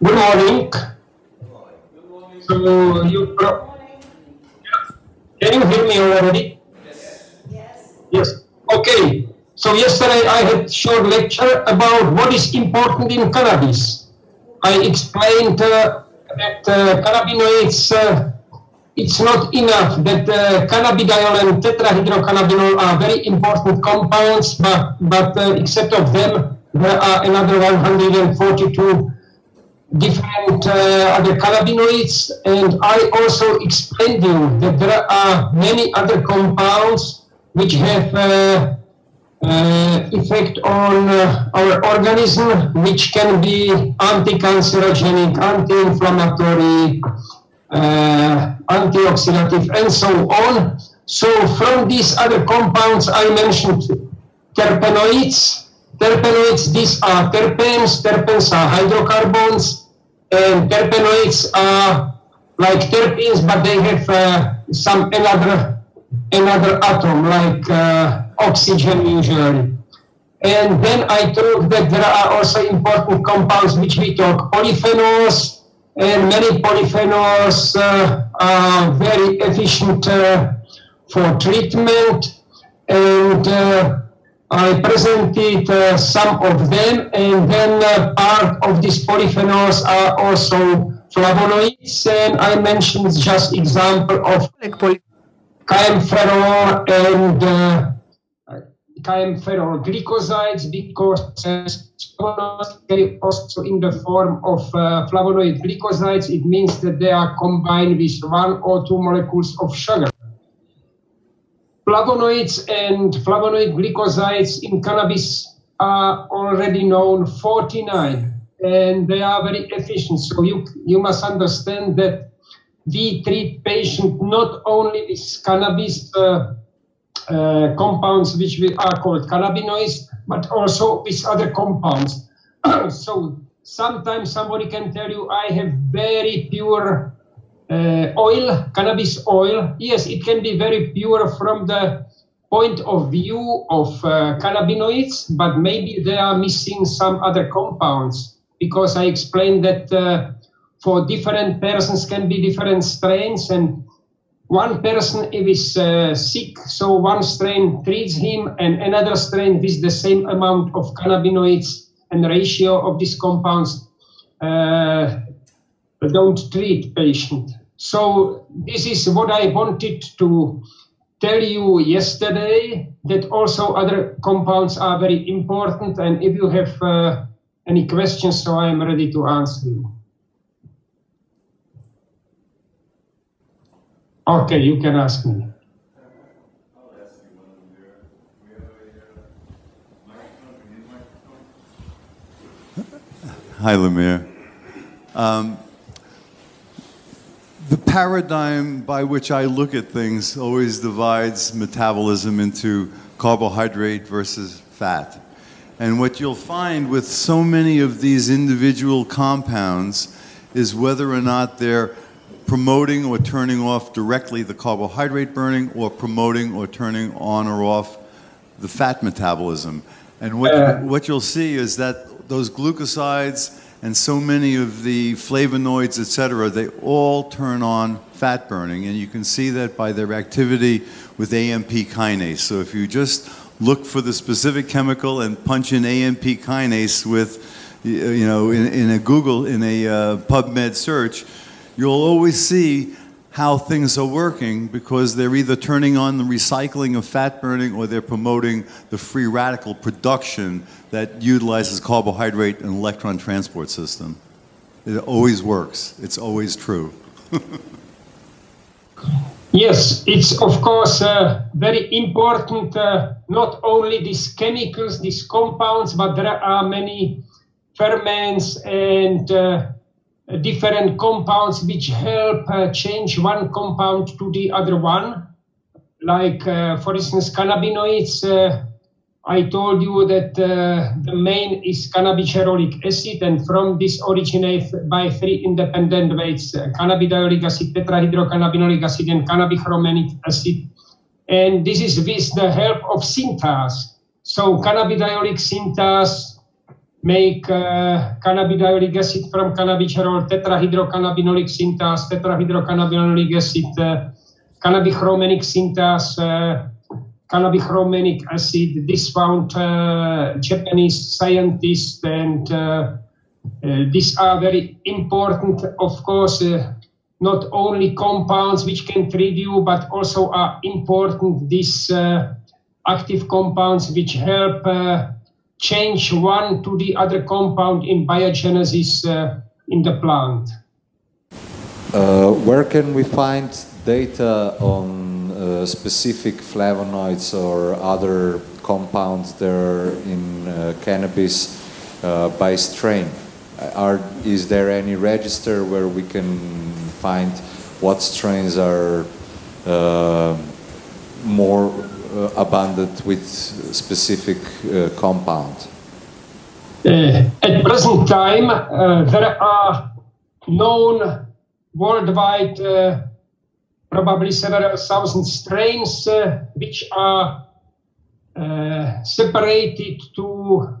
Good morning. So can you hear me already? Yes. Yes. Okay. So yesterday I had a short lecture about what is important in cannabis. I explained that cannabinoids, it's not enough that cannabidiol and tetrahydrocannabinol are very important compounds, but except of them, there are another 142 different other cannabinoids, and I also explained you that there are many other compounds which have effect on our organism, which can be anti-cancerogenic, anti-inflammatory, antioxidative, and so on. So from these other compounds, I mentioned terpenoids. Terpenoids, these are terpenes. Terpenes are hydrocarbons, and terpenoids are like terpenes, but they have some another atom, like oxygen usually. And then I told that there are also important compounds which we talk polyphenols, and many polyphenols are very efficient for treatment, and I presented some of them, and then part of these polyphenols are also flavonoids, and I mentioned just example of campherol and campherol glycosides, because they also in the form of flavonoid glycosides. It means that they are combined with 1 or 2 molecules of sugar. Flavonoids and flavonoid glycosides in cannabis are already known 49, and they are very efficient. So you must understand that we treat patients not only with cannabis compounds, which we are called cannabinoids, but also with other compounds. So sometimes somebody can tell you, I have very pure oil, cannabis oil. Yes, it can be very pure from the point of view of cannabinoids, but maybe they are missing some other compounds, because I explained that for different persons can be different strains, and one person is sick, so one strain treats him, and another strain with the same amount of cannabinoids and ratio of these compounds don't treat patient. So this is what I wanted to tell you yesterday, that also other compounds are very important, and if you have any questions, so I am ready to answer you. Okay, you can ask me. Hi, Lemire. The paradigm by which I look at things always divides metabolism into carbohydrate versus fat. And what you'll find with so many of these individual compounds is whether or not they're promoting or turning off directly the carbohydrate burning, or promoting or turning on or off the fat metabolism. And what you'll see is that those glucosides and so many of the flavonoids, etc., they all turn on fat burning, and you can see that by their activity with AMP kinase. So if you just look for the specific chemical and punch in AMP kinase with, you know, in a PubMed search, you'll always see how things are working, because they're either turning on the recycling of fat burning, or they're promoting the free radical production that utilizes carbohydrate and electron transport system. It always works. It's always true. Yes, it's of course very important, not only these chemicals, these compounds, but there are many ferments and different compounds which help change one compound to the other one. Like, for instance, cannabinoids. I told you that the main is cannabigerolic acid, and from this originates by 3 independent weights: cannabidiolic acid, tetrahydrocannabinolic acid, and cannabichromenic acid. And this is with the help of synthase. So cannabidiolic synthase make cannabidiolic acid from cannabigerol, tetrahydrocannabinolic synthase, tetrahydrocannabinolic acid, cannabichromenic synthase, cannabichromenic acid. This found Japanese scientists, and these are very important, of course, not only compounds which can treat you, but also are important these active compounds which help change one to the other compound in biogenesis in the plant. Where can we find data on specific flavonoids or other compounds that are in cannabis by strain? Is there any register where we can find what strains are more abundant with specific compounds? At present time, there are known worldwide probably several thousand strains which are separated to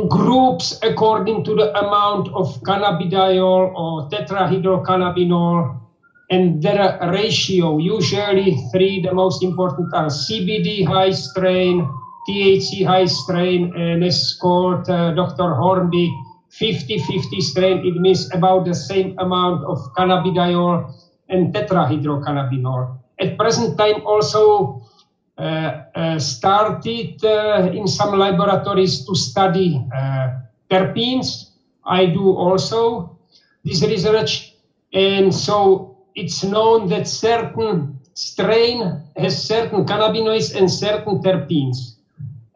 groups according to the amount of cannabidiol or tetrahydrocannabinol and their ratio. Usually three, the most important are CBD high strain, THC high strain, and as called Dr. Hornby 50-50 strain. It means about the same amount of cannabidiol and tetrahydrocannabinol. At present time also started in some laboratories to study terpenes. I do also this research, and so it's known that certain strain has certain cannabinoids and certain terpenes.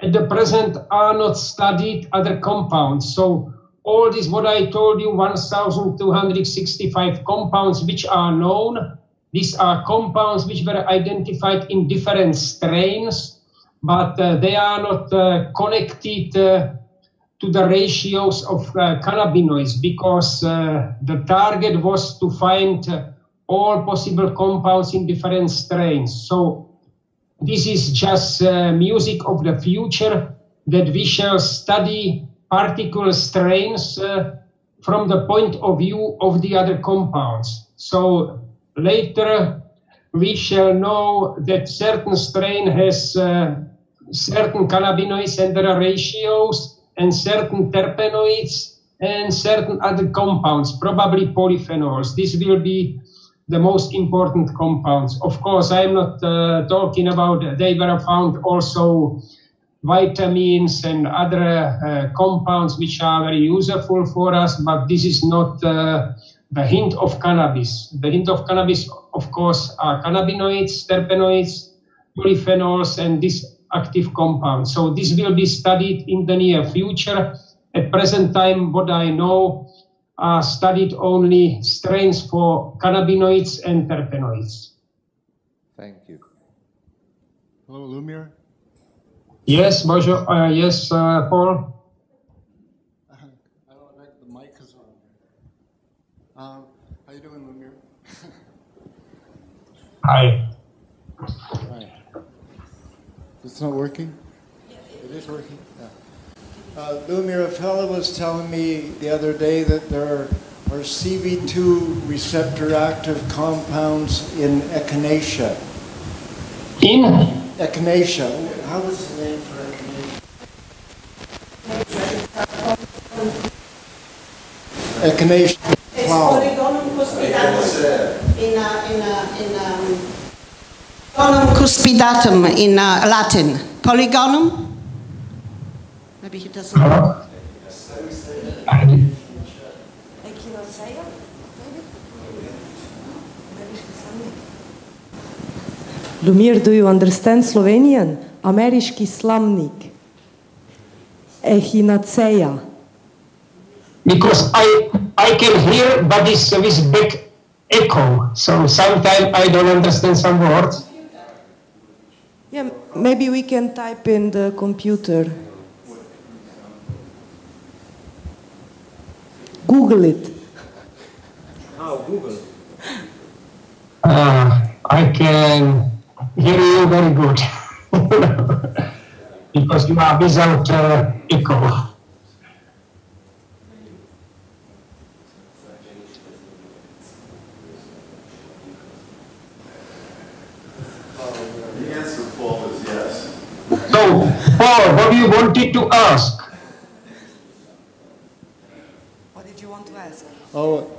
At the present are not studied other compounds. So all this, what I told you, 1,265 compounds which are known, these are compounds which were identified in different strains, but they are not connected to the ratios of cannabinoids, because the target was to find all possible compounds in different strains. So this is just music of the future, that we shall study particular strains from the point of view of the other compounds. So later we shall know that certain strain has certain cannabinoids and their ratios, and certain terpenoids, and certain other compounds, probably polyphenols. This will be the most important compounds. Of course, I'm not talking about, they were found also vitamins and other compounds which are very useful for us, but this is not the hint of cannabis. The hint of cannabis, of course, are cannabinoids, terpenoids, polyphenols, and these active compounds. So this will be studied in the near future. At present time, what I know, are studied only strains for cannabinoids and terpenoids. Thank you. Hello, Lumir. Yes, bonjour. Yes, Paul. I don't think the mic is on. How you doing, Lumir? Hi. Hi. It's not working? It is working? Yeah. Lumir, a fellow was telling me the other day that there are CB2 receptor active compounds in echinacea. In? Echinacea. How is the name for echinacea? Echinacea. It's Flower. Polygonum cuspidatum in Latin. Polygonum? Maybe he doesn't know. Lumir, do you understand Slovenian? Ameriški slamnik. Echinacea. Because I can hear, but it's with back echo. So sometimes I don't understand some words. Yeah, maybe we can type in the computer. Google it. How? Google. I can hear you very good. because you are without echo. The answer, Paul, is yes. So, Paul, what do you wanted to ask? What did you want to ask? Oh,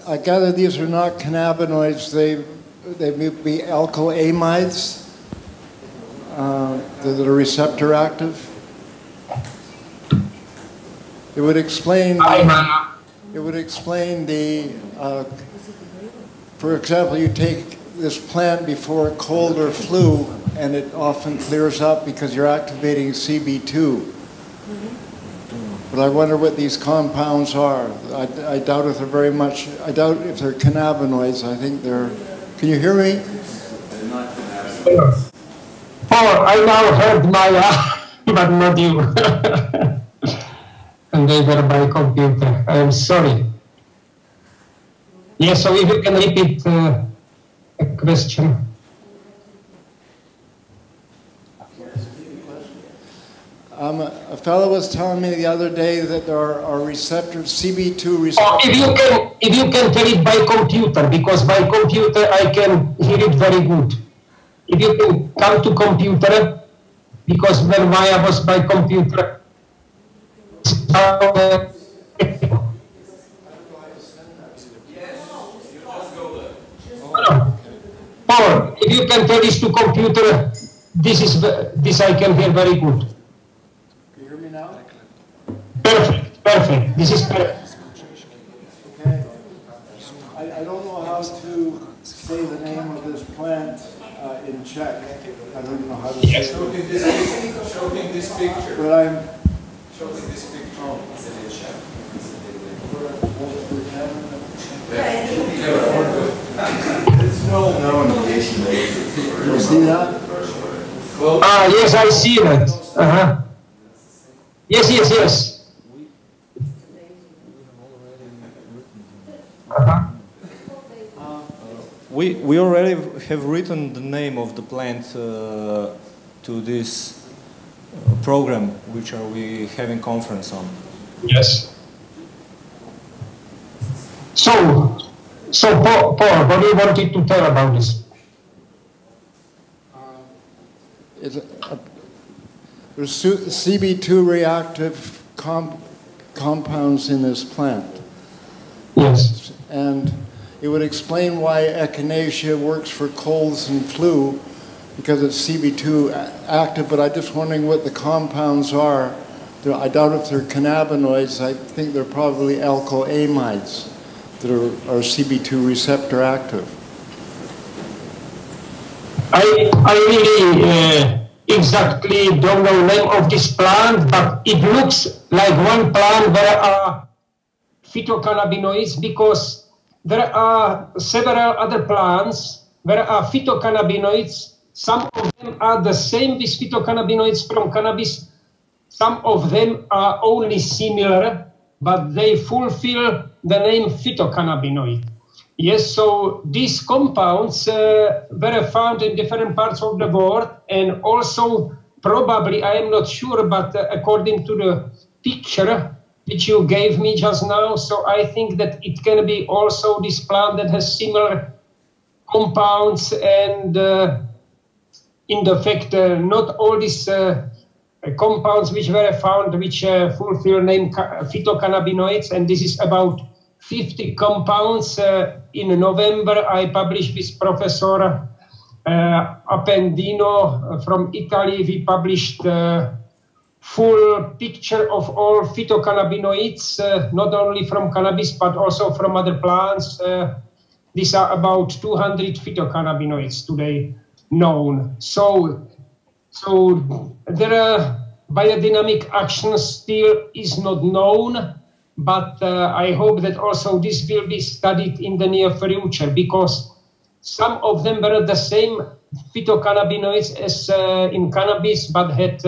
I gather these are not cannabinoids. They may be alkylamines that are receptor active. It would explain. It would explain the. For example, you take this plant before a cold or flu, and it often clears up because you're activating CB2. But I wonder what these compounds are. I doubt if they're very much. I doubt if they're cannabinoids. I think they're. Can you hear me? They're not cannabinoids. Paul, I now heard Maya, but not you. And they were by computer. I'm sorry. Yes, so if you can repeat a question. A fellow was telling me the other day that there are receptors, CB2 receptors. If you can tell it by computer, because by computer I can hear it very good. If you can come to computer, because when Maya was by computer, Paul, if you can tell this to computer, this I can hear very good. Can you hear me now? Perfect, perfect. This is perfect. Okay. I don't know how to say the name of this plant in Czech. I don't even know how to say it. Show him this picture. But I'm. Show him this picture. In Czech. It's well known in Asian You see that? Yes, I see that. Yes, yes, yes. We already have written the name of the plant to this program, which are we having conference on. Yes. So Paul, what do you wanted to tell about this? There's CB2 reactive compounds in this plant. Yes. And it would explain why echinacea works for colds and flu, because it's CB2 active, but I'm just wondering what the compounds are. I doubt if they're cannabinoids. I think they're probably alkylamines that are CB2 receptor active. I really exactly don't know the name of this plant, but it looks like one plant where are phytocannabinoids, because there are several other plants where are phytocannabinoids. Some of them are the same with phytocannabinoids from cannabis. Some of them are only similar, but they fulfill the name phytocannabinoid. Yes, so these compounds were found in different parts of the world, and also probably, I am not sure, but according to the picture which you gave me just now, so I think that it can be also this plant that has similar compounds, and in the fact, not all these compounds which were found which fulfill name phytocannabinoids, and this is about 50 compounds. In November, I published with Professor Appendino from Italy. We published full picture of all phytocannabinoids, not only from cannabis, but also from other plants. These are about 200 phytocannabinoids today known. So there are biodynamic action still is not known, but I hope that also this will be studied in the near future, because some of them were the same phytocannabinoids as in cannabis, but had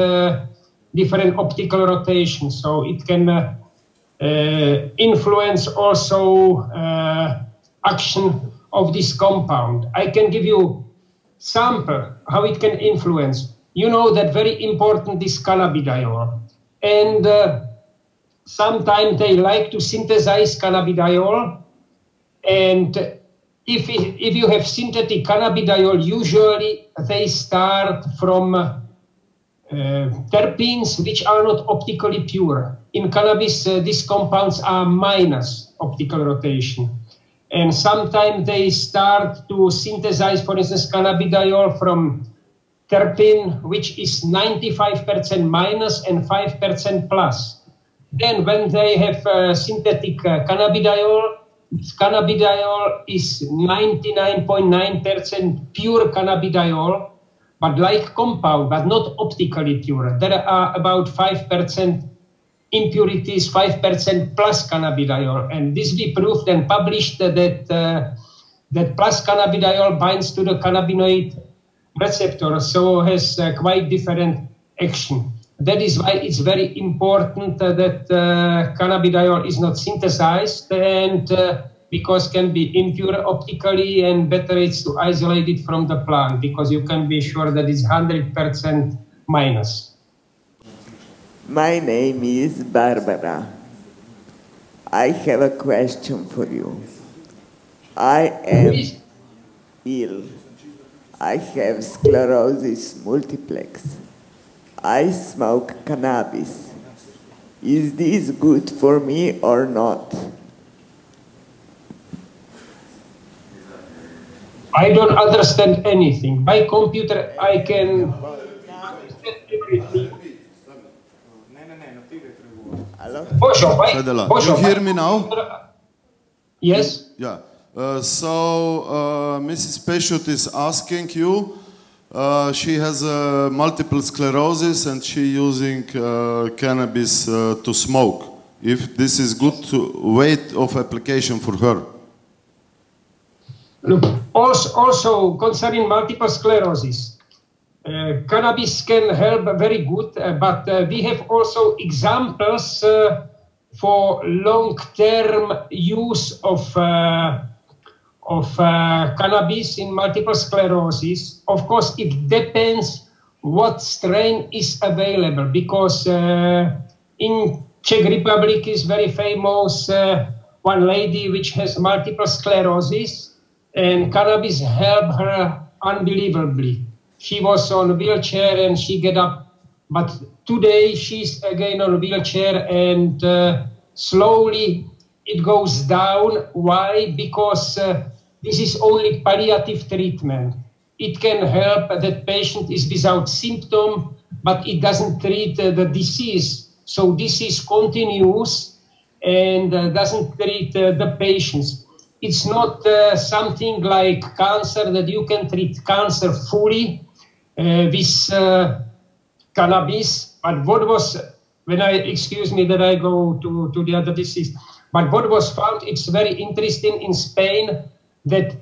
different optical rotation. So it can influence also action of this compound. I can give you sample how it can influence. you know that very important is cannabidiol. And sometimes they like to synthesize cannabidiol. And if you have synthetic cannabidiol, usually they start from terpenes which are not optically pure. In cannabis, these compounds are minus optical rotation. And sometimes they start to synthesize, for instance, cannabidiol from terpene, which is 95% minus and 5% plus. Then when they have synthetic cannabidiol, cannabidiol is 99.9% pure cannabidiol, but like compound, but not optically pure. There are about 5% impurities, 5% plus cannabidiol. And this we proved and published that plus cannabidiol binds to the cannabinoid receptor, so has quite different action. That is why it's very important that cannabidiol is not synthesized, and because can be impure optically, and better it's to isolate it from the plant, because you can be sure that it's 100% minus. My name is Barbara. I have a question for you. I am ill. I have sclerosis multiplex. I smoke cannabis. Is this good for me or not? I don't understand anything. By computer, I can understand everything. You hear me now? Yes. Yeah. Mrs. Peshut is asking you. She has multiple sclerosis and she using cannabis to smoke. If this is good weight of application for her. Look, also concerning multiple sclerosis, cannabis can help very good, but we have also examples for long-term use of cannabis in multiple sclerosis. Of course, it depends what strain is available, because in Czech Republic is very famous one lady which has multiple sclerosis, and cannabis helped her unbelievably. She was on a wheelchair and she get up, but today she's again on a wheelchair, and slowly it goes down. Why? Because this is only palliative treatment. It can help that patient is without symptom, but it doesn't treat the disease. So disease continues and doesn't treat the patients. It's not something like cancer that you can treat cancer fully with cannabis. But what was, excuse me that I go to the other disease, but what was found, it's very interesting in Spain, that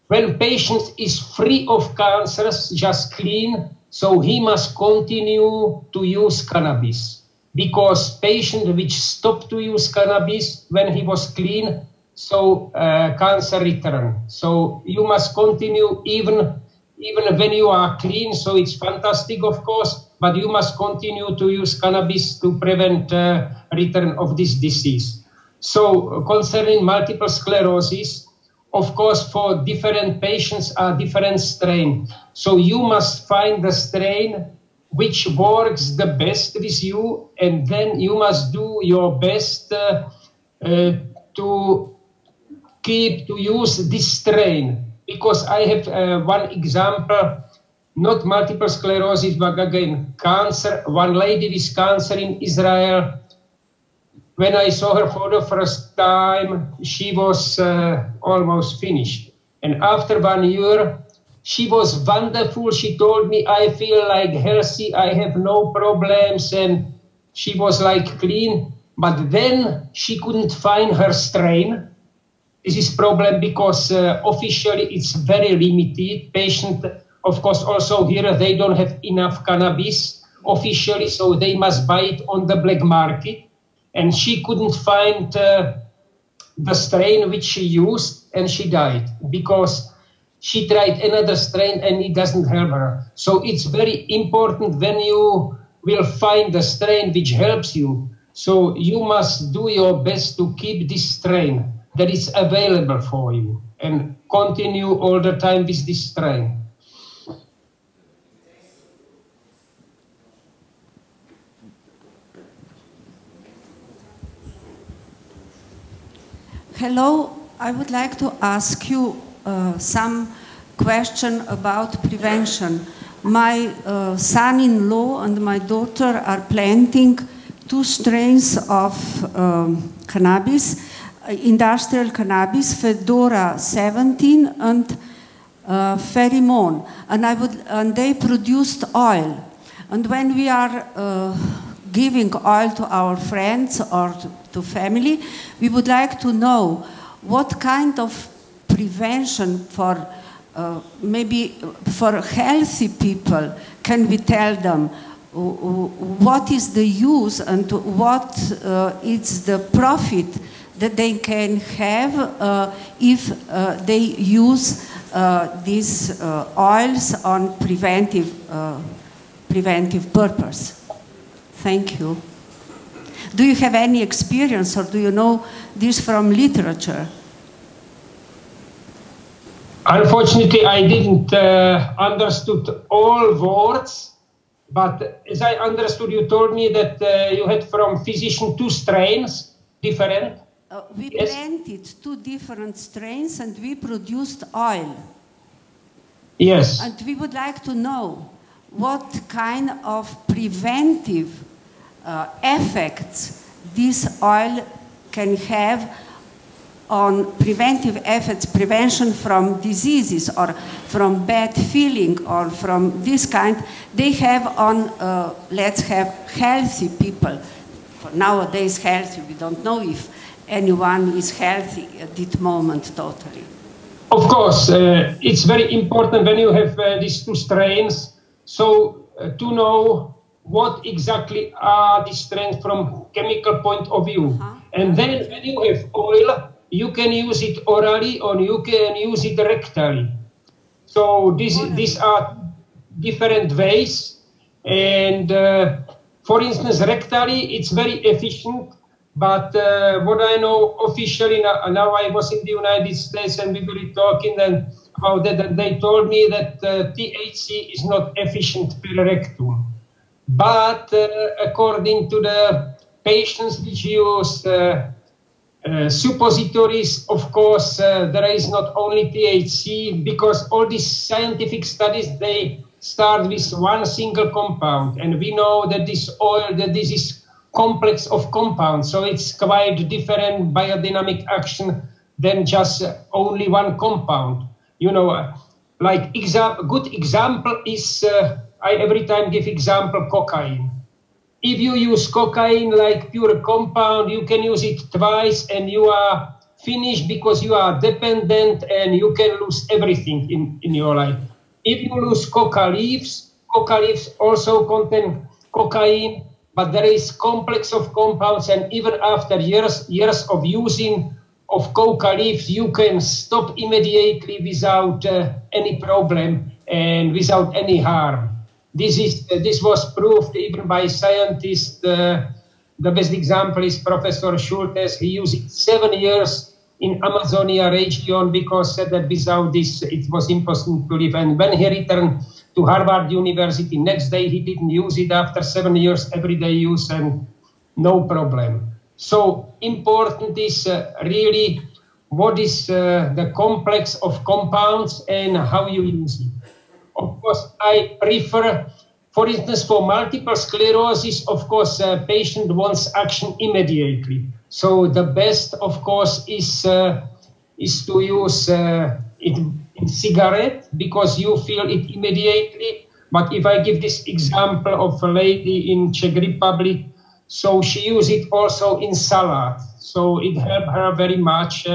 when patient is free of cancers, just clean, so he must continue to use cannabis. Because patient which stopped to use cannabis when he was clean, so cancer return. So you must continue even when you are clean, so it's fantastic, of course, but you must continue to use cannabis to prevent return of this disease. So concerning multiple sclerosis, of course, for different patients are different strain. So you must find the strain which works the best with you, and then you must do your best to use this strain. Because I have one example, not multiple sclerosis, but again, cancer. One lady with cancer in Israel, when I saw her for the first time, she was almost finished. And after 1 year, she was wonderful. She told me, I feel like healthy, I have no problems, and she was like clean. But then she couldn't find her strain. This is problem because officially it's very limited. Patient, of course, also here, they don't have enough cannabis officially, so they must buy it on the black market. And she couldn't find the strain which she used, and she died because she tried another strain and it doesn't help her. So it's very important when you will find the strain which helps you. So you must do your best to keep this strain that is available for you and continue all the time with this strain. Hello, I would like to ask you some question about prevention. My son-in-law and my daughter are planting 2 strains of cannabis, industrial cannabis, Fedora 17 and Pheromone, and they produced oil. And when we are giving oil to our friends or to family, we would like to know what kind of prevention for maybe for healthy people can we tell them. What is the use and what is the profit that they can have if they use these oils on preventive purpose? Thank you. Do you have any experience or do you know this from literature? Unfortunately, I didn't understood all words, but as I understood, you told me that you had from physician 2 strains, different. We planted 2 different strains and we produced oil. Yes. And we would like to know what kind of preventive effects this oil can have on preventive efforts, prevention from diseases or from bad feeling or from this kind, they have on, let's have healthy people. For nowadays healthy, we don't know if anyone is healthy at this moment totally. Of course, it's very important when you have these 2 strains, so to know what exactly are these strains from chemical point of view. And then when you have oil, you can use it orally or you can use it rectally. So these are different ways. And for instance, rectally, it's very efficient. But what I know officially, now I was in the United States and we were talking then about that, and they told me that THC is not efficient per rectum. But according to the patients which use suppositories, of course, there is not only THC, because all these scientific studies, they start with 1 single compound. And we know that this oil, that this is complex of compounds, so it's quite different biodynamic action than just only 1 compound. You know, like good example is, I every time give example cocaine. If you use cocaine like pure compound, you can use it twice and you are finished because you are dependent and you can lose everything in your life. If you lose coca leaves also contain cocaine, but there is complex of compounds, and even after years of using of coca leaves, you can stop immediately without any problem and without any harm. This was proved even by scientists. The best example is Professor Schultes. He used it 7 years in Amazonia region because said that without this it was impossible to live. And when he returned to Harvard University, next day he didn't use it. After 7 years, everyday use and no problem. So important is really what is the complex of compounds and how you use it. Of course, I prefer, for instance, for multiple sclerosis, of course, patient wants action immediately. So the best, of course, is to use it in cigarette because you feel it immediately. But if I give this example of a lady in Czech Republic, so she used it also in salad. So it helped her very much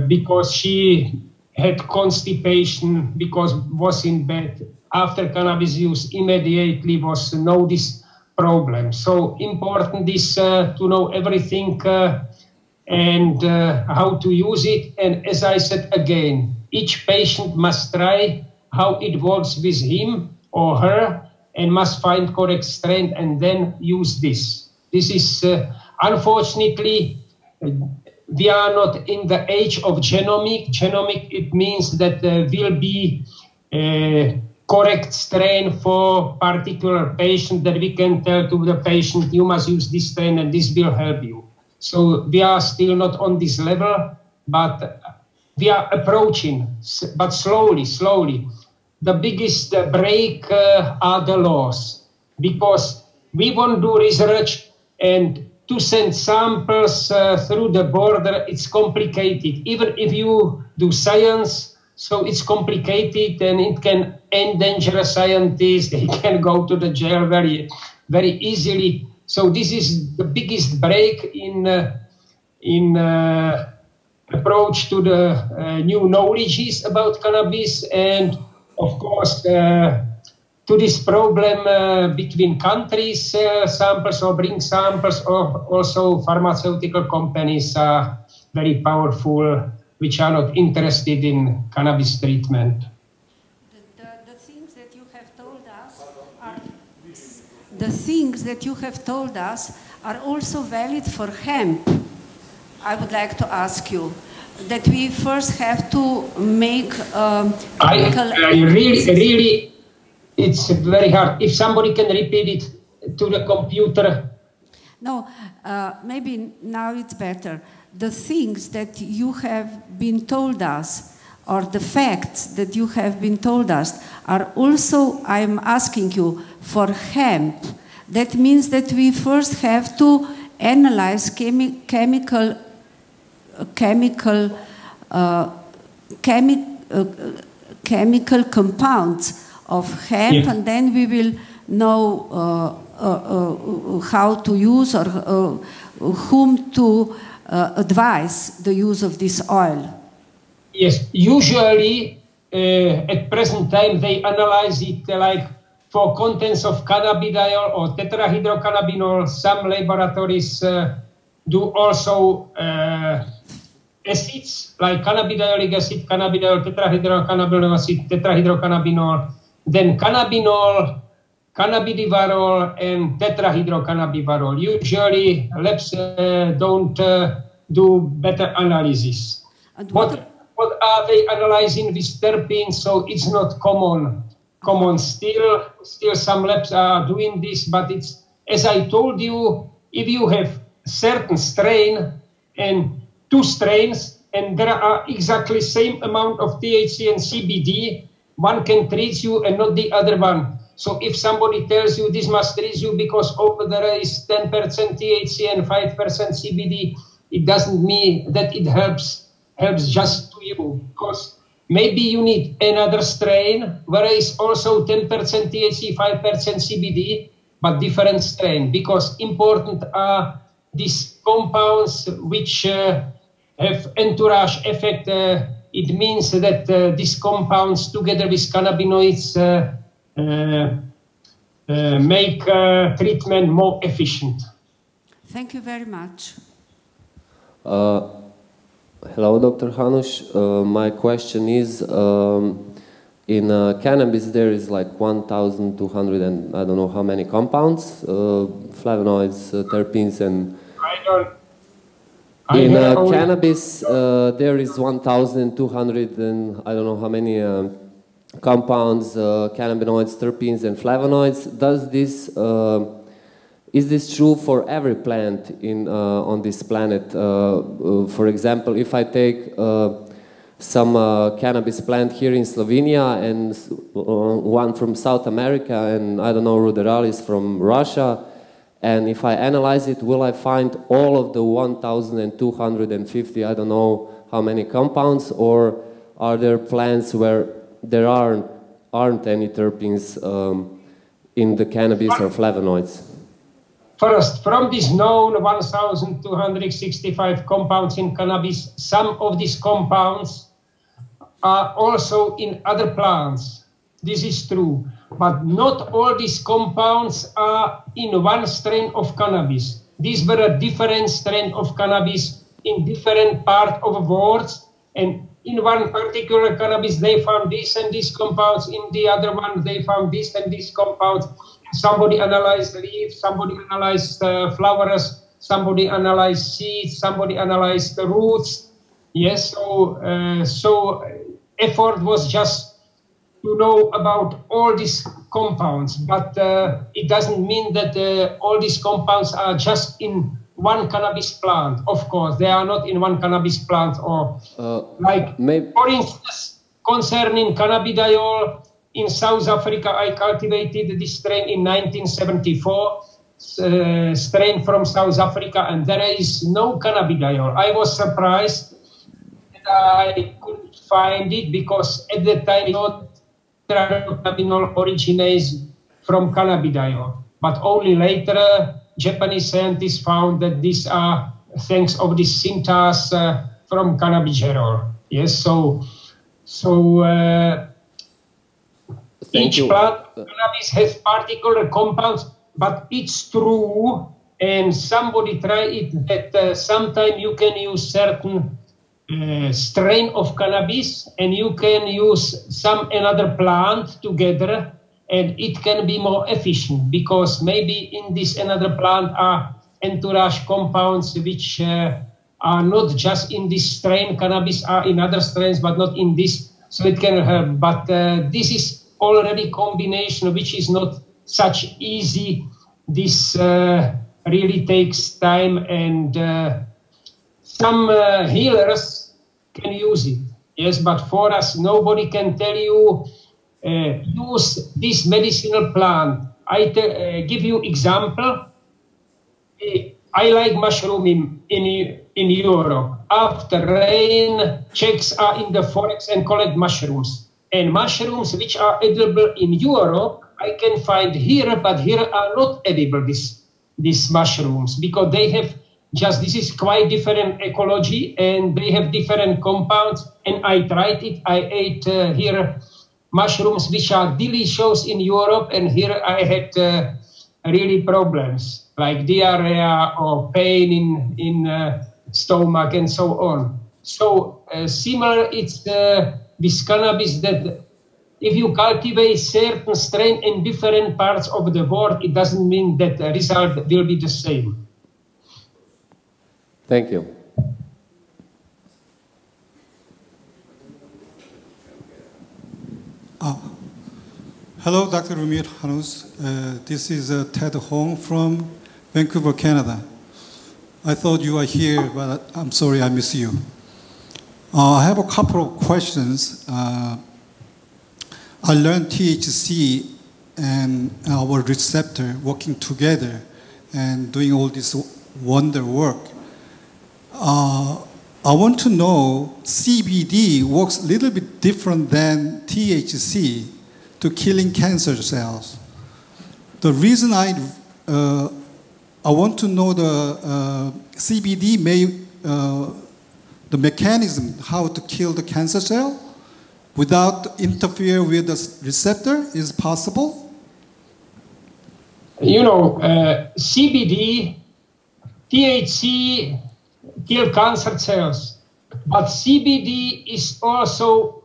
because she had constipation because was in bed. After cannabis use, immediately was no this problem. So important is to know everything and how to use it. And as I said again, each patient must try how it works with him or her and must find correct strain and then use this. This is, unfortunately, we are not in the age of genomic. Genomic, it means that there will be a correct strain for particular patient that we can tell to the patient, you must use this strain and this will help you. So we are still not on this level, but we are approaching, but slowly, slowly. The biggest break are the laws, because we want to do research and to send samples through the border, it's complicated. Even if you do science, so it's complicated and it can endanger scientists, they can go to the jail very, very easily. So this is the biggest break in approach to the new knowledges about cannabis, and of course to this problem between countries, samples or bring samples, or also pharmaceutical companies are very powerful, which are not interested in cannabis treatment. The things that you have told us are the things that you have told us are also valid for hemp. I would like to ask you that we first have to make really, it's very hard. If somebody can repeat it to the computer. No, maybe now it's better. The things that you have been told us, or the facts that you have been told us, are also, I'm asking you, for hemp. That means that we first have to analyze chemical compounds of hemp, yeah. And then we will know how to use or whom to advise the use of this oil. Yes, usually at present time they analyze it like for contents of cannabidiol or tetrahydrocannabinol. Some laboratories do also acids like cannabidiolic acid, cannabidiol, tetrahydrocannabinol acid, tetrahydrocannabinol, then cannabinol, cannabidivarol, and tetrahydrocannabivarol. Usually labs don't do better analysis. What are they analyzing with terpenes? So it's not common. Still some labs are doing this, but it's, as I told you, if you have certain strain and two strains and there are exactly same amount of THC and CBD, one can treat you and not the other one. So if somebody tells you this must treat you because over there is 10% THC and 5% CBD, it doesn't mean that it helps just to you, because maybe you need another strain where is also 10% THC, 5% CBD, but different strain, because important are these compounds which have entourage effect. It means that these compounds together with cannabinoids make treatment more efficient. Thank you very much. Hello, Dr. Hanush. My question is, in cannabis there is like 1,200 and I don't know how many compounds, flavonoids, terpenes, and in cannabis there is 1,200 and I don't know how many compounds, cannabinoids, terpenes, and flavonoids. Does this is this true for every plant on this planet? For example, if I take some cannabis plant here in Slovenia and one from South America and I don't know, ruderalis from Russia, and if I analyze it, will I find all of the 1,250, I don't know how many compounds, or are there plants where there aren't any terpenes in the cannabis or flavonoids? First, from this known 1,265 compounds in cannabis, some of these compounds are also in other plants. This is true. But not all these compounds are in one strain of cannabis. These were a different strain of cannabis in different part of the world, and in one particular cannabis they found this and this compounds, in the other one they found this and this compounds. Somebody analyzed the leaves, somebody analyzed flowers, somebody analyzed seeds, somebody analyzed the roots. Yes, so effort was just to know about all these compounds, but it doesn't mean that all these compounds are just in one cannabis plant. Of course, they are not in one cannabis plant, or for instance, concerning cannabidiol, in South Africa, I cultivated this strain in 1974, strain from South Africa, and there is no cannabidiol. I was surprised that I couldn't find it, because at that time, cannabinol originates from cannabidiol. But only later, Japanese scientists found that these are thanks of this synthase from cannabigerol. Yes, so each plant cannabis has particular compounds, but it's true, and somebody tried it, that sometimes you can use certain strain of cannabis and you can use some another plant together, and it can be more efficient, because maybe in this another plant are entourage compounds which are not just in this strain, cannabis are in other strains, but not in this, so it can help. But this is already combination which is not such easy. This really takes time, and some healers can use it. Yes, but for us, nobody can tell you use this medicinal plant. I give you example. I like mushroom in Europe. After rain, Czechs are in the forest and collect mushrooms. And mushrooms which are edible in Europe, I can find here, but here are not edible, these mushrooms, because they have just, this is quite different ecology, and they have different compounds. And I tried it. I ate here mushrooms which are delicious in Europe, and here I had really problems like diarrhea or pain in stomach and so on. So similar, it's this cannabis, that if you cultivate certain strain in different parts of the world, it doesn't mean that the result will be the same. Thank you. Hello, Dr. Rumir Hanus. This is Ted Hong from Vancouver, Canada. I thought you were here, but I'm sorry I miss you. I have a couple of questions. I learned THC and our receptor working together and doing all this wonder work. I want to know, CBD works a little bit different than THC to killing cancer cells. The reason I want to know the CBD the mechanism how to kill the cancer cell without interfere with the receptor is possible? You know, CBD, THC kill cancer cells, but CBD is also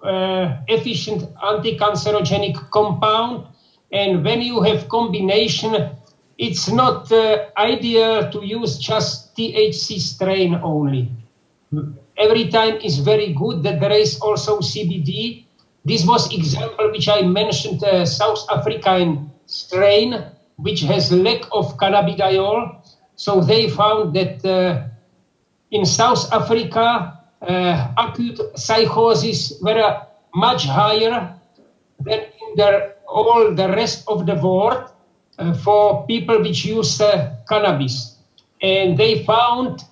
efficient anti-cancerogenic compound, and when you have combination, it's not ideal to use just THC strain only. Every time is very good that there is also CBD. This was example which I mentioned, South African strain, which has lack of cannabidiol. So they found that in South Africa, acute psychosis were much higher than in all the rest of the world for people which use cannabis. And they found,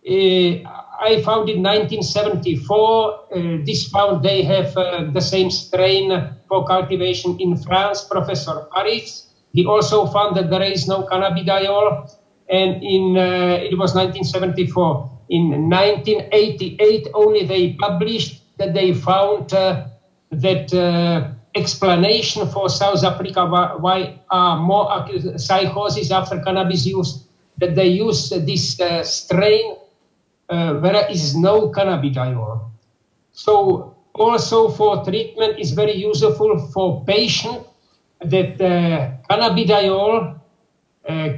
I found in 1974, this found they have the same strain for cultivation in France, Professor Paris. He also found that there is no cannabidiol, and it was 1974. In 1988, only they published that they found that explanation for South Africa why more acute psychosis after cannabis use, that they use this strain where is no cannabidiol. So also for treatment is very useful for patient that cannabidiol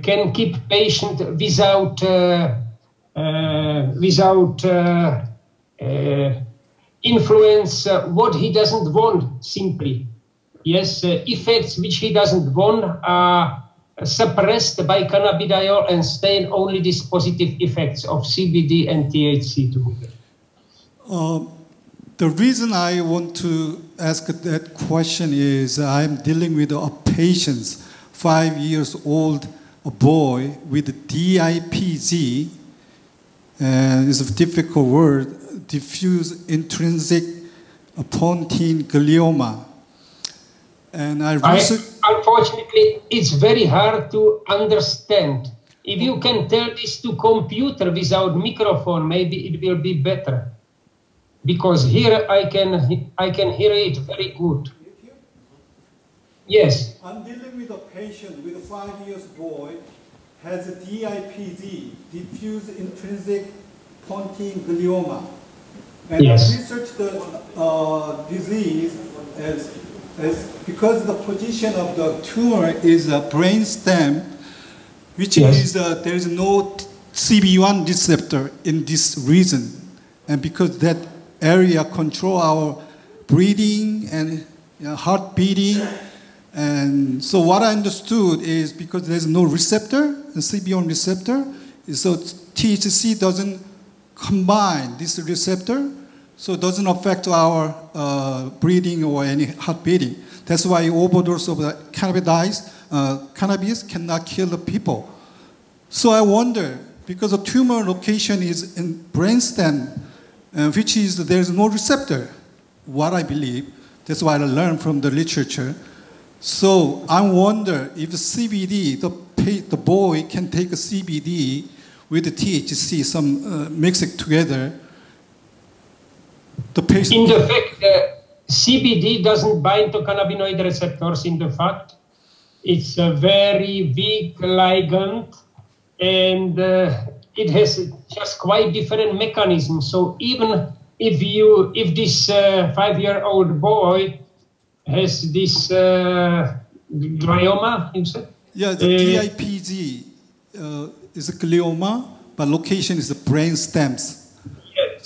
can keep patient without influence what he doesn't want simply. Yes, effects which he doesn't want are suppressed by cannabidiol and stay only these positive effects of CBD and THC together. The reason I want to ask that question is I'm dealing with a patient, 5 years old, a boy with DIPG, it's a difficult word, diffuse intrinsic pontine glioma. And unfortunately, it's very hard to understand. If you can tell this to computer without microphone, maybe it will be better. Because here I can hear it very good. Yes. I'm dealing with a patient with a 5 years boy, has a DIPG, diffuse intrinsic pontine glioma. And yes. I researched the disease as because the position of the tumor is a brain stem, which yes. is there is no CB1 receptor in this region, and because that area control our breathing and heart beating, and so what I understood is because there's no receptor, the CB1 receptor, so THC doesn't combine this receptor, so it doesn't affect our breathing or any heart beating. That's why overdose of cannabis cannot kill the people. So I wonder, because the tumor location is in brainstem, which is there's no receptor, what I believe. That's what I learned from the literature. So I wonder if CBD, the boy can take a CBD with the THC, mix it together. The patient. In the fact, CBD doesn't bind to cannabinoid receptors. In the fact, it's a very weak ligand, and it has just quite different mechanisms. So even if this 5-year-old boy has this glioma, you said? Yeah, the DIPG is a glioma, but location is the brain stems.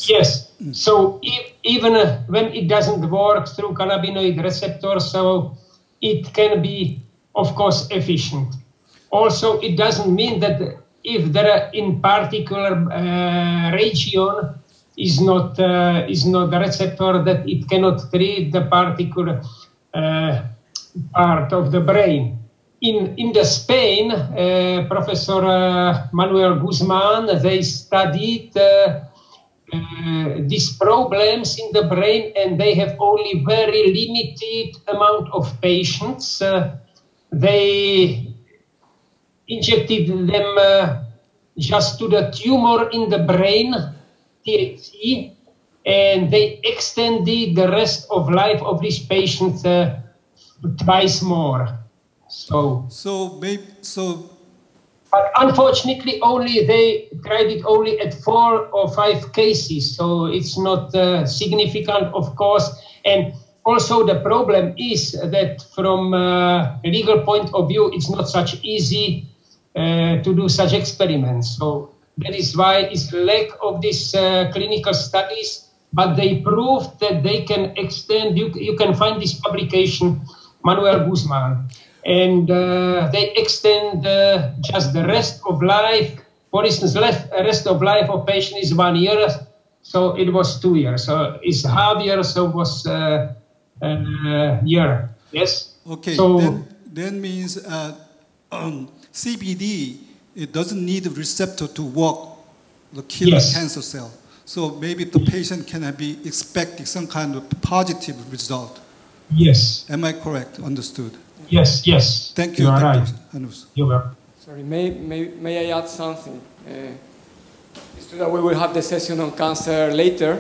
Yes. So even when it doesn't work through cannabinoid receptors, so it can be, of course, efficient. Also, it doesn't mean that if there are in particular region is not the receptor that it cannot treat the particular part of the brain. In the Spain, Professor Manuel Guzman, they studied these problems in the brain, and they have only very limited amount of patients. They injected them just to the tumor in the brain, THC, and they extended the rest of life of these patients twice more. But unfortunately, they tried it only at 4 or 5 cases, so it's not significant, of course. And also the problem is that from a legal point of view, it's not such easy to do such experiments. So that is why it's lack of these clinical studies, but they proved that they can extend. You can find this publication, Manuel Guzman. And they extend just the rest of life. For instance, rest of life of patient is 1 year, so it was 2 years. So it's half year, so it was year. Yes. Okay. So that means CBD, it doesn't need a receptor to work the kill yes. cancer cell. So maybe the patient can be expecting some kind of positive result. Yes. Am I correct? Understood. Yes, yes. Thank you. You are right. You're welcome. Sorry, may I add something? It's true that we will have the session on cancer later,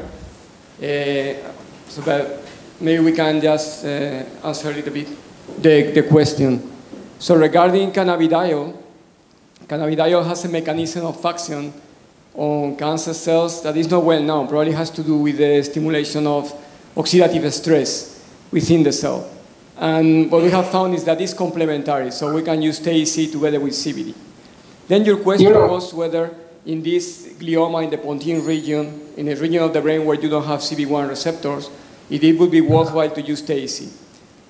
so that maybe we can just answer a little bit the question. So regarding cannabidiol, cannabidiol has a mechanism of action on cancer cells that is not well known. Probably has to do with the stimulation of oxidative stress within the cell. And what we have found is that it's complementary, so we can use TAC together with CBD. Then your question was whether in this glioma in the pontine region, in a region of the brain where you don't have CB1 receptors, it would be worthwhile to use TAC.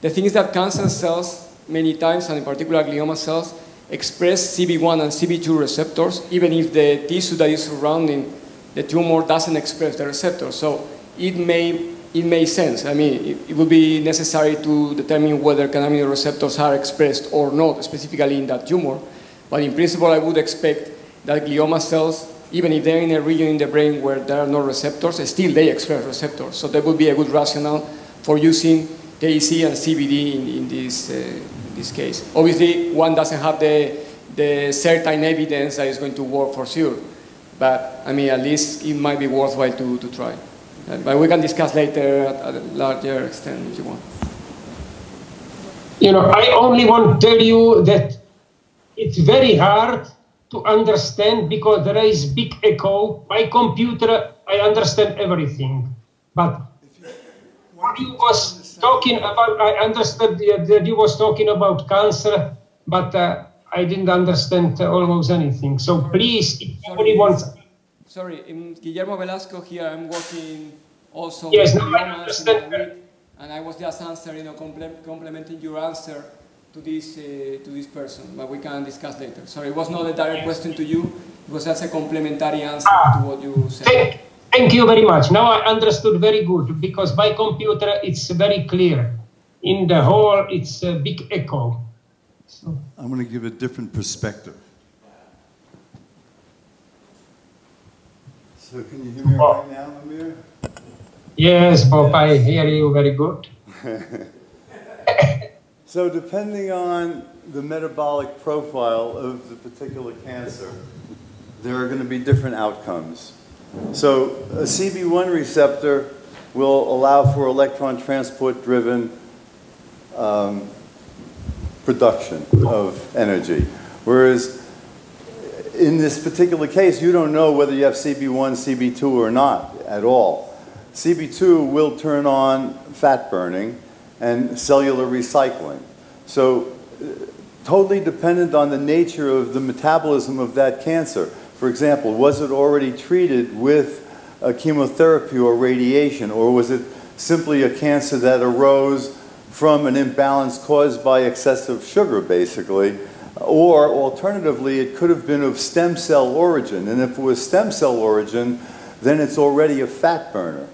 The thing is that cancer cells, many times, and in particular glioma cells, express CB1 and CB2 receptors, even if the tissue that is surrounding the tumor doesn't express the receptors. So it makes sense. I mean, it would be necessary to determine whether cannabinoid receptors are expressed or not, specifically in that tumor. But in principle, I would expect that glioma cells, even if they're in a region in the brain where there are no receptors, still they express receptors. So that would be a good rationale for using TAC and CBD in this case. Obviously, one doesn't have the certain evidence that is going to work for sure. But, I mean, at least it might be worthwhile to try. But we can discuss later at a larger extent if you want. You know, I only want to tell you that it's very hard to understand because there is big echo. My computer, I understand everything. But what you was talking about, I understood that you was talking about cancer, but I didn't understand almost anything. So please, if somebody wants... Sorry, Guillermo Velasco here. I'm working also yes, with no, I understand. And I was just answering, complementing your answer to this person, but we can discuss later. Sorry, it was not a direct question to you. It was just a complementary answer to what you said. Thank you very much. Now I understood very good because by computer it's very clear. In the hall, it's a big echo. So. I'm going to give a different perspective. So can you hear me right now, Amir? Yes, Bob, I hear you very good. So depending on the metabolic profile of the particular cancer, there are going to be different outcomes. So a CB1 receptor will allow for electron transport-driven production of energy, whereas in this particular case, you don't know whether you have CB1, CB2 or not at all. CB2 will turn on fat burning and cellular recycling. So totally dependent on the nature of the metabolism of that cancer. For example, was it already treated with a chemotherapy or radiation, or was it simply a cancer that arose from an imbalance caused by excessive sugar, basically? Or alternatively, it could have been of stem cell origin. And if it was stem cell origin, then it's already a fat burner.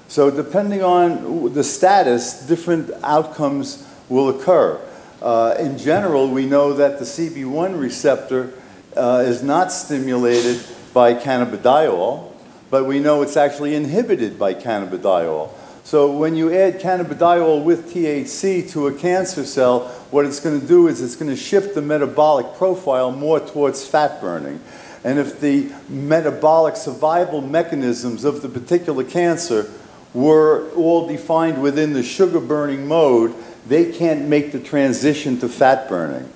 So depending on the status, different outcomes will occur. In general, we know that the CB1 receptor is not stimulated by cannabidiol, but we know it's actually inhibited by cannabidiol. So when you add cannabidiol with THC to a cancer cell, what it's going to do is it's going to shift the metabolic profile more towards fat burning. And if the metabolic survival mechanisms of the particular cancer were all defined within the sugar burning mode, they can't make the transition to fat burning.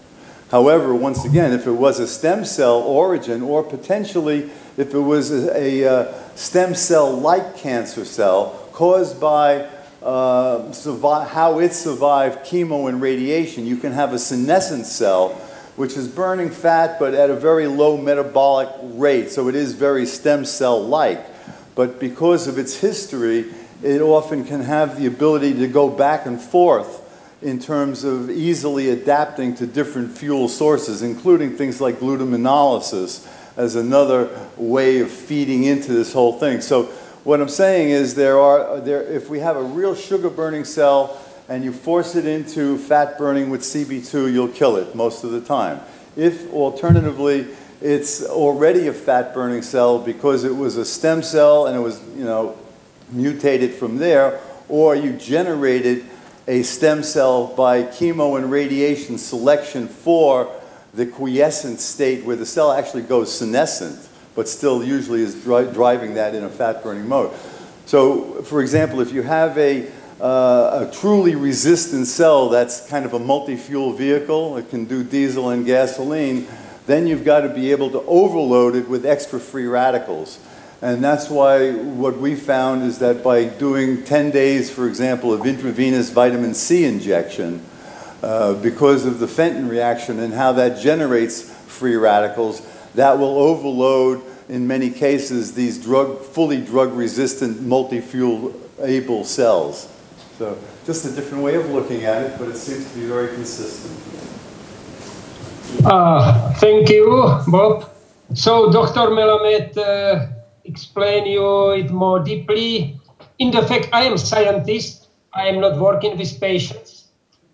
However, once again, if it was a stem cell origin, or potentially if it was a stem cell-like cancer cell caused by how it survived chemo and radiation, you can have a senescent cell which is burning fat but at a very low metabolic rate, so it is very stem cell-like. But because of its history, it often can have the ability to go back and forth in terms of easily adapting to different fuel sources, including things like glutaminolysis as another way of feeding into this whole thing. So what I'm saying is if we have a real sugar-burning cell and you force it into fat burning with CB2, you'll kill it most of the time. If, alternatively, it's already a fat-burning cell because it was a stem cell and it was, mutated from there, or you generated a stem cell by chemo and radiation selection for the quiescent state where the cell actually goes senescent, but still usually is driving that in a fat-burning mode. So, for example, if you have a truly resistant cell that's kind of a multi-fuel vehicle, it can do diesel and gasoline, then you've got to be able to overload it with extra free radicals. And that's why what we found is that by doing 10 days, for example, of intravenous vitamin C injection, because of the Fenton reaction and how that generates free radicals, that will overload, in many cases, these fully drug-resistant, multi-fuel-able cells. So just a different way of looking at it, but it seems to be very consistent. Thank you, Bob. So Dr. Melamed explain you it more deeply. In the fact, I am scientist. I am not working with patients.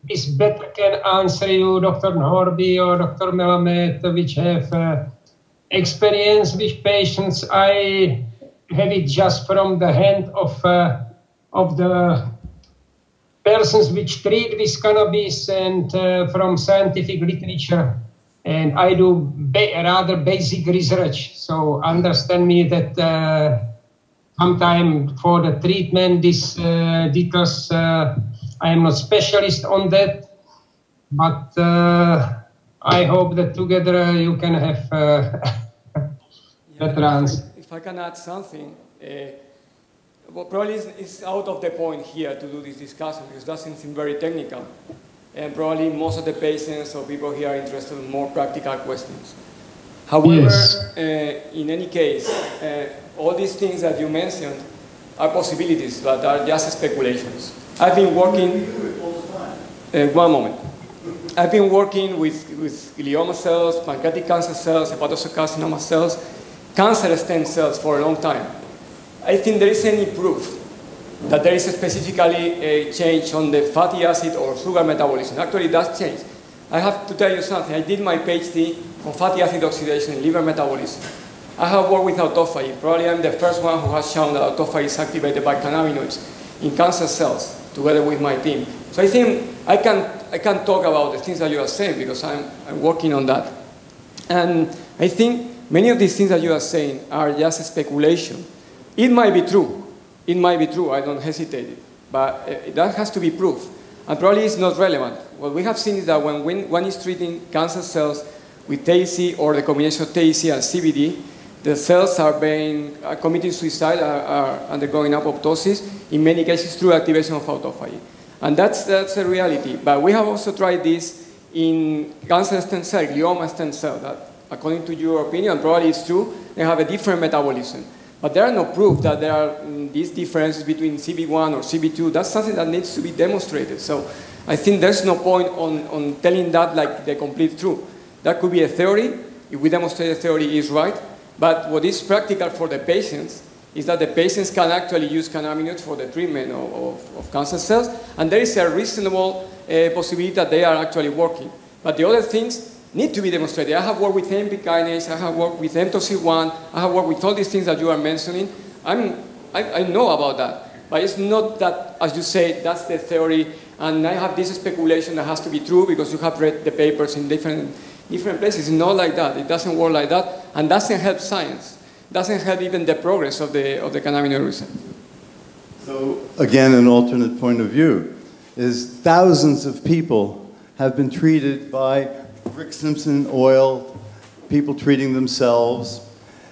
This better can answer you, Dr. Norby or Dr. Melamed, which have experience with patients. I have it just from the hand of the persons which treat with cannabis and from scientific literature. And I do rather basic research. So understand me that sometimes for the treatment, this details, I am not specialist on that. But I hope that together you can have better answer. If I can add something, well, probably it's out of the point here to do this discussion because it doesn't seem very technical. And probably most of the patients or people here are interested in more practical questions. However, yes. In any case, all these things that you mentioned are possibilities, but are just speculations. I've been working... one moment. I've been working with glioma cells, pancreatic cancer cells, hepatocellular carcinoma cells, cancer stem cells for a long time. I think there isn't any proof that there is specifically a change on the fatty acid or sugar metabolism. Actually, it does change. I have to tell you something. I did my PhD on fatty acid oxidation and liver metabolism. I have worked with autophagy. Probably I'm the first one who has shown that autophagy is activated by cannabinoids in cancer cells, together with my team. So I think I can talk about the things that you are saying because I'm working on that. And I think many of these things that you are saying are just speculation. It might be true. It might be true, I don't hesitate it, but that has to be proved. And probably it's not relevant. What we have seen is that when one is treating cancer cells with THC or the combination of THC and CBD, the cells are committing suicide, are undergoing apoptosis, in many cases through activation of autophagy. And that's a reality. But we have also tried this in cancer stem cell, glioma stem cell, that according to your opinion, probably it's true, they have a different metabolism. But there are no proof that there are these differences between CB1 or CB2. That's something that needs to be demonstrated. So I think there's no point on telling that like the complete truth. That could be a theory, if we demonstrate the theory is right. But what is practical for the patients is that the patients can actually use cannabinoids for the treatment of cancer cells. And there is a reasonable possibility that they are actually working. But the other things need to be demonstrated. I have worked with AMP kinase, I have worked with mTORC1, I have worked with all these things that you are mentioning. I know about that, but it's not that, as you say, that's the theory, and I have this speculation that has to be true because you have read the papers in different places. It's not like that. It doesn't work like that, and doesn't help science. Doesn't help even the progress of the cannabinoid research. So again, an alternate point of view is thousands of people have been treated by Rick Simpson oil, people treating themselves,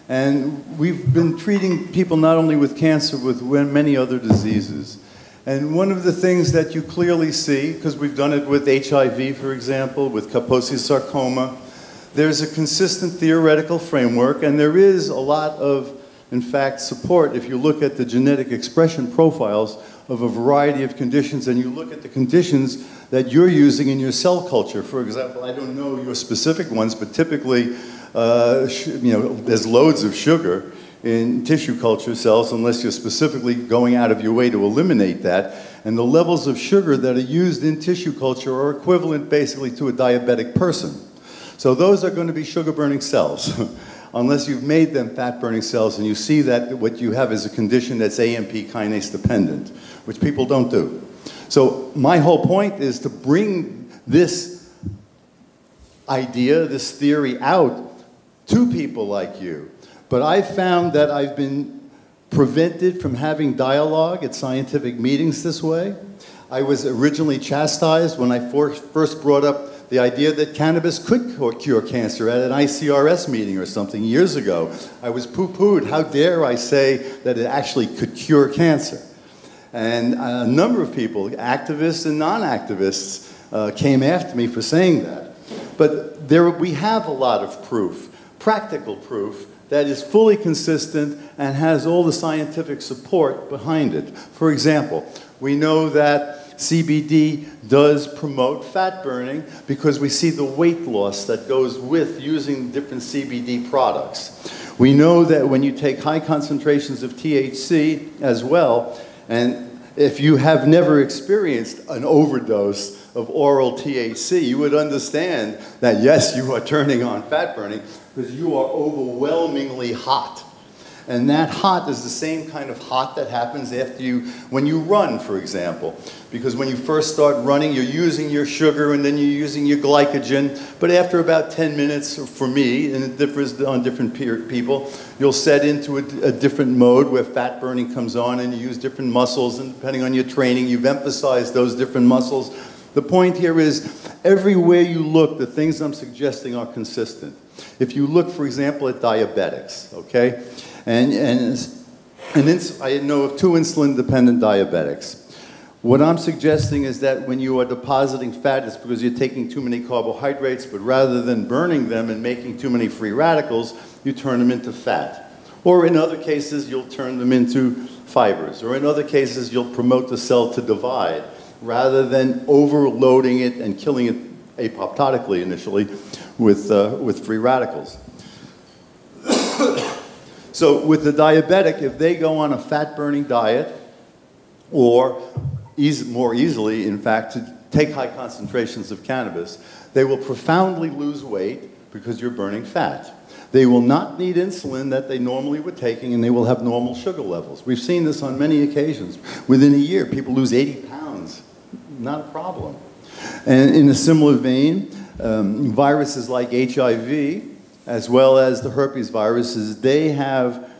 and we've been treating people not only with cancer, with many other diseases. And one of the things that you clearly see, because we've done it with HIV, for example, with Kaposi's sarcoma, there's a consistent theoretical framework, and there is a lot of, in fact, support if you look at the genetic expression profiles of a variety of conditions, and you look at the conditions that you're using in your cell culture. For example, I don't know your specific ones, but typically, there's loads of sugar in tissue culture cells unless you're specifically going out of your way to eliminate that. And the levels of sugar that are used in tissue culture are equivalent basically to a diabetic person. So those are going to be sugar-burning cells. Unless you've made them fat-burning cells, and you see that what you have is a condition that's AMP kinase dependent, which people don't do. So my whole point is to bring this idea, this theory out to people like you. But I've found that I've been prevented from having dialogue at scientific meetings this way. I was originally chastised when I first brought up the idea that cannabis could cure cancer at an ICRS meeting or something years ago. I was poo-pooed. How dare I say that it actually could cure cancer? And a number of people, activists and non-activists, came after me for saying that. But we have a lot of proof, practical proof, that is fully consistent and has all the scientific support behind it. For example, we know that CBD does promote fat burning because we see the weight loss that goes with using different CBD products. We know that when you take high concentrations of THC as well, and if you have never experienced an overdose of oral THC, you would understand that yes, you are turning on fat burning because you are overwhelmingly hot. And that hot is the same kind of hot that happens when you run, for example. Because when you first start running, you're using your sugar and then you're using your glycogen. But after about 10 minutes, for me, and it differs on different people, you'll set into a different mode where fat burning comes on and you use different muscles. And depending on your training, you've emphasized those different muscles. The point here is, everywhere you look, the things I'm suggesting are consistent. If you look, for example, at diabetics, okay? And I know of 2 insulin-dependent diabetics. What I'm suggesting is that when you are depositing fat, it's because you're taking too many carbohydrates, but rather than burning them and making too many free radicals, you turn them into fat. Or in other cases, you'll turn them into fibers. Or in other cases, you'll promote the cell to divide, rather than overloading it and killing it apoptotically initially with free radicals. So with the diabetic, if they go on a fat-burning diet, or more easily, in fact, to take high concentrations of cannabis, they will profoundly lose weight because you're burning fat. They will not need insulin that they normally were taking, and they will have normal sugar levels. We've seen this on many occasions. Within a year, people lose 80 pounds. Not a problem. And in a similar vein, viruses like HIV, as well as the herpes viruses, they have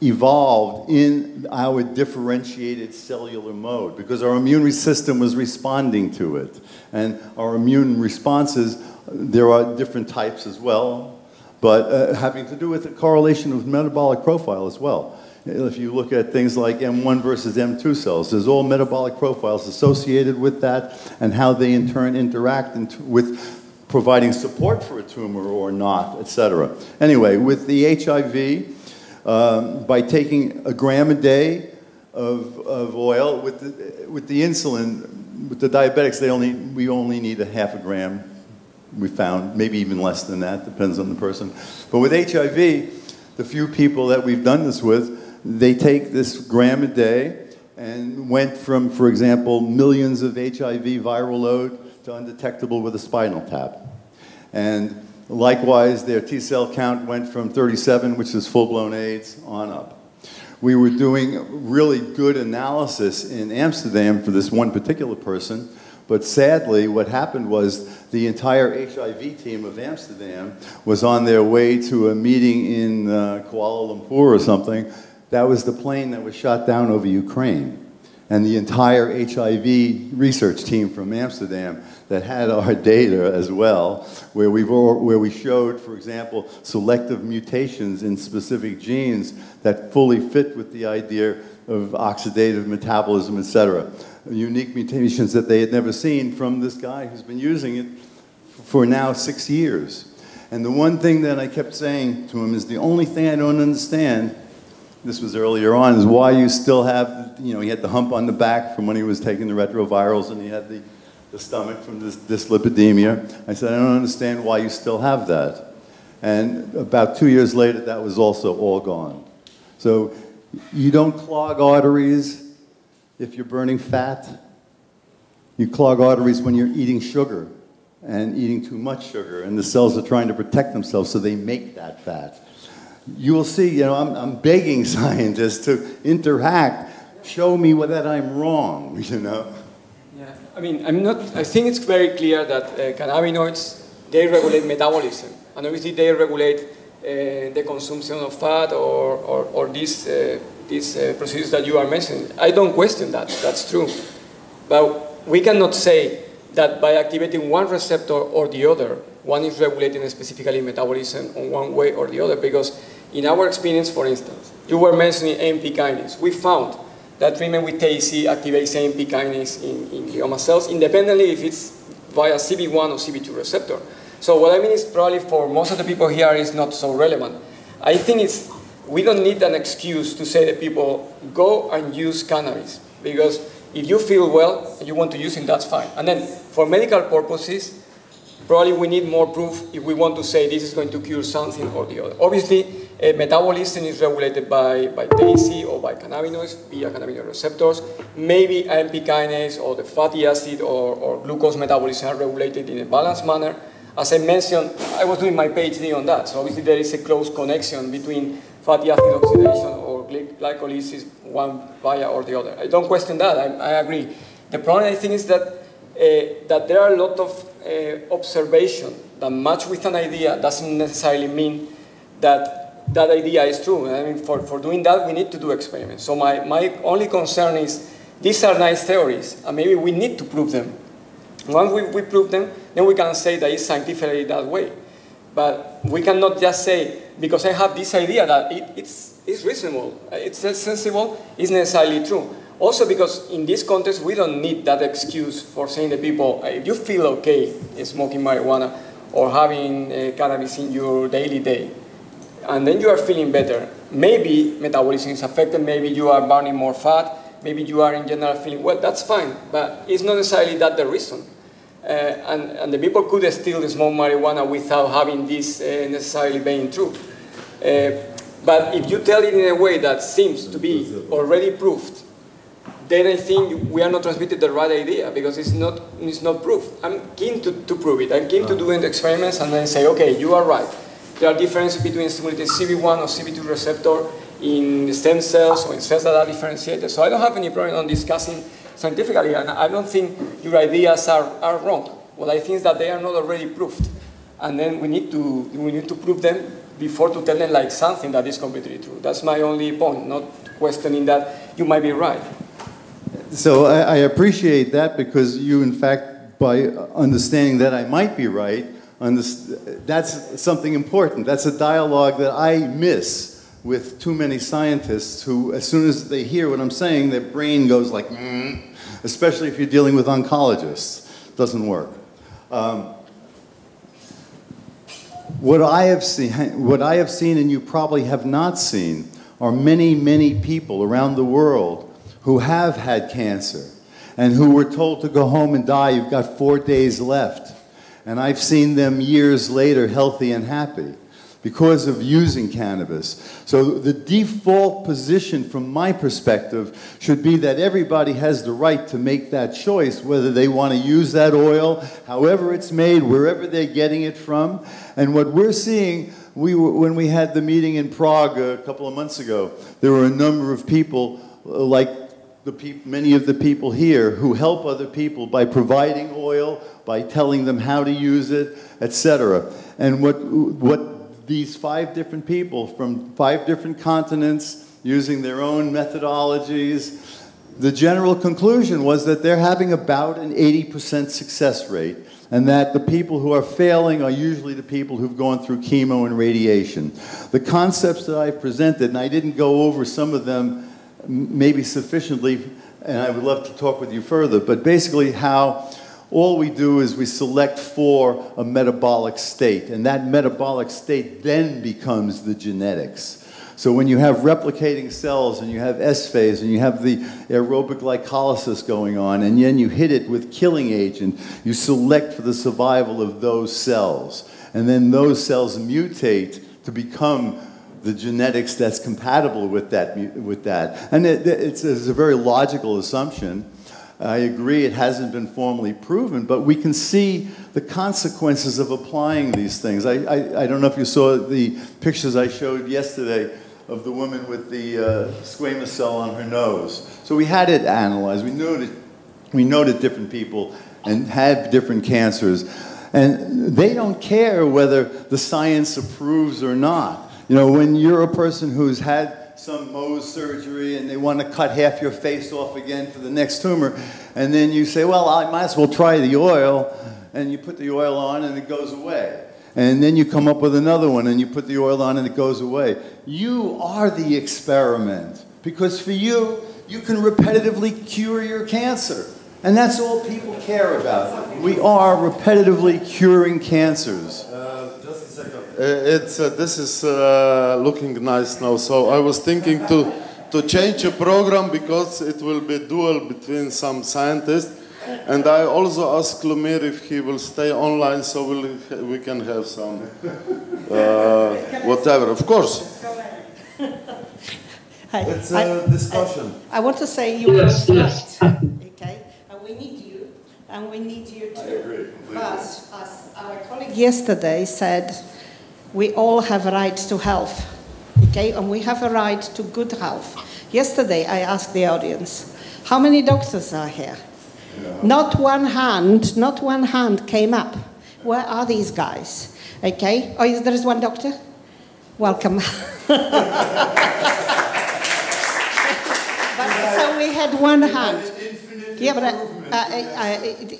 evolved in our differentiated cellular mode because our immune system was responding to it. And our immune responses, there are different types as well, but having to do with the correlation of metabolic profile as well. If you look at things like M1 versus M2 cells, there's all metabolic profiles associated with that and how they in turn interact with providing support for a tumor or not, etc. Anyway, with the HIV, by taking a gram a day of oil, with the insulin, with the diabetics, we only need a half a gram, we found, maybe even less than that, depends on the person. But with HIV, the few people that we've done this with, they take this gram a day and went from, for example, millions of HIV viral load to undetectable with a spinal tap. And likewise, their T-cell count went from 37, which is full-blown AIDS, on up. We were doing really good analysis in Amsterdam for this one particular person, but sadly, what happened was the entire HIV team of Amsterdam was on their way to a meeting in Kuala Lumpur or something. That was the plane that was shot down over Ukraine. And the entire HIV research team from Amsterdam that had our data as well, where we showed, for example, selective mutations in specific genes that fully fit with the idea of oxidative metabolism, etc. Unique mutations that they had never seen from this guy who's been using it for now 6 years. And the one thing that I kept saying to him is the only thing I don't understand, this was earlier on, is why you still have, he had the hump on the back from when he was taking the retrovirals, and he had the stomach from this dyslipidemia. I said, I don't understand why you still have that. And about 2 years later, that was also all gone. So you don't clog arteries if you're burning fat. You clog arteries when you're eating sugar and eating too much sugar, and the cells are trying to protect themselves, so they make that fat. You will see, I'm begging scientists to interact, show me that I'm wrong, Yeah, I mean, I think it's very clear that cannabinoids, they regulate metabolism, and obviously they regulate the consumption of fat or these procedures that you are mentioning. I don't question that, that's true. But we cannot say that by activating one receptor or the other, one is regulating specifically metabolism on one way or the other, because in our experience, for instance, you were mentioning AMP kinase. We found that treatment with TAC activates AMP kinase in glioma cells, independently if it's via CB1 or CB2 receptor. So what I mean is probably for most of the people here is not so relevant. I think we don't need an excuse to say that people go and use cannabis, because if you feel well and you want to use it, that's fine. And then for medical purposes, probably we need more proof if we want to say this is going to cure something or the other. Obviously, metabolism is regulated by TAC or by cannabinoids via cannabinoid receptors. Maybe AMP kinase or the fatty acid or glucose metabolism are regulated in a balanced manner. As I mentioned, I was doing my PhD on that, so obviously there is a close connection between fatty acid oxidation or glycolysis, one via or the other. I don't question that, I agree. The problem, I think, is that there are a lot of observation that match with an idea doesn't necessarily mean that that idea is true. I mean, for doing that, we need to do experiments. So my only concern is these are nice theories, and maybe we need to prove them. Once we prove them, then we can say that it's scientifically that way. But we cannot just say, because I have this idea that it's reasonable, it's sensible, it's necessarily true. Also because in this context, we don't need that excuse for saying to people, if you feel okay smoking marijuana or having cannabis in your daily day, and then you are feeling better, maybe metabolism is affected, maybe you are burning more fat, maybe you are in general feeling well, that's fine, but it's not necessarily that the reason. And the people could still smoke marijuana without having this necessarily being true. But if you tell it in a way that seems to be already proved, then I think we are not transmitting the right idea, because it's not proof. I'm keen to prove it. I'm keen to do the experiments and then say, okay, you are right. There are differences between stimulated CB1 or CB2 receptor in stem cells or in cells that are differentiated. So I don't have any problem on discussing scientifically, and I don't think your ideas are wrong. What I think is that they are not already proved, and then we need to prove them before to tell them like something that is completely true. That's my only point, not questioning that you might be right. So I appreciate that, because you, in fact, by understanding that I might be right, that's something important. That's a dialogue that I miss with too many scientists who, as soon as they hear what I'm saying, their brain goes like, especially if you're dealing with oncologists. Doesn't work. What I have seen, and you probably have not seen, are many, many people around the world who have had cancer and who were told to go home and die. You've got 4 days left. And I've seen them years later healthy and happy because of using cannabis. So the default position from my perspective should be that everybody has the right to make that choice, whether they want to use that oil, however it's made, wherever they're getting it from. And what we're seeing, when we had the meeting in Prague a couple of months ago, there were a number of people like many of the people here who help other people by providing oil, by telling them how to use it, etc. And what these 5 different people from 5 different continents, using their own methodologies, the general conclusion was that they're having about an 80% success rate, and that the people who are failing are usually the people who've gone through chemo and radiation. The concepts that I've presented, and I didn't go over some of them maybe sufficiently, and I would love to talk with you further, but basically how all we do is we select for a metabolic state, and that metabolic state then becomes the genetics. So when you have replicating cells and you have S phase and you have the aerobic glycolysis going on, and then you hit it with killing agent, you select for the survival of those cells. And then those cells mutate to become the genetics that's compatible with that. And it's a very logical assumption. I agree it hasn't been formally proven, but we can see the consequences of applying these things. I don't know if you saw the pictures I showed yesterday of the woman with the squamous cell on her nose. So we had it analyzed. We noted different people and had different cancers. And they don't care whether the science approves or not. You know, when you're a person who's had some Mohs surgery and they want to cut half your face off again for the next tumor. And then you say, well, I might as well try the oil. And you put the oil on and it goes away. And then you come up with another one and you put the oil on and it goes away. You are the experiment. Because for you, you can repetitively cure your cancer. And that's all people care about. We are repetitively curing cancers. Just a second. This is looking nice now. So I was thinking to change a program because it will be dual between some scientists. And I also asked Lumir if he will stay online so we can have some whatever. Of course. It's a discussion. I want to say you are right, okay? And we need you, and we need you too. I agree. But as our colleague yesterday said, we all have a right to health, okay? And we have a right to good health. Yesterday I asked the audience, how many doctors are here? Yeah. Not one hand came up. Where are these guys? Okay? Oh, there is one doctor? Welcome. So we had one hand. Yeah, but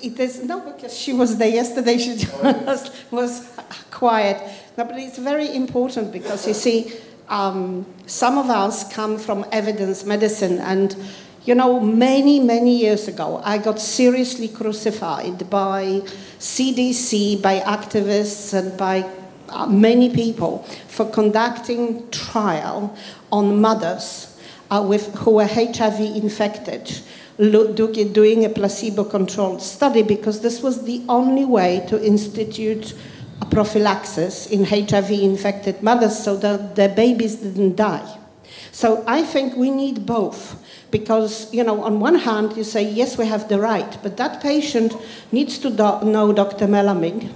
it is no, because she was there yesterday. She just was quiet. No, but it's very important because you see, some of us come from evidence medicine, and you know, many years ago, I got seriously crucified by CDC, by activists, and by many people for conducting trial on mothers who were HIV infected, doing a placebo-controlled study, because this was the only way to institute a prophylaxis in HIV-infected mothers so that their babies didn't die. So I think we need both. Because, you know, on one hand, you say, yes, we have the right, but that patient needs to know Dr. Melaming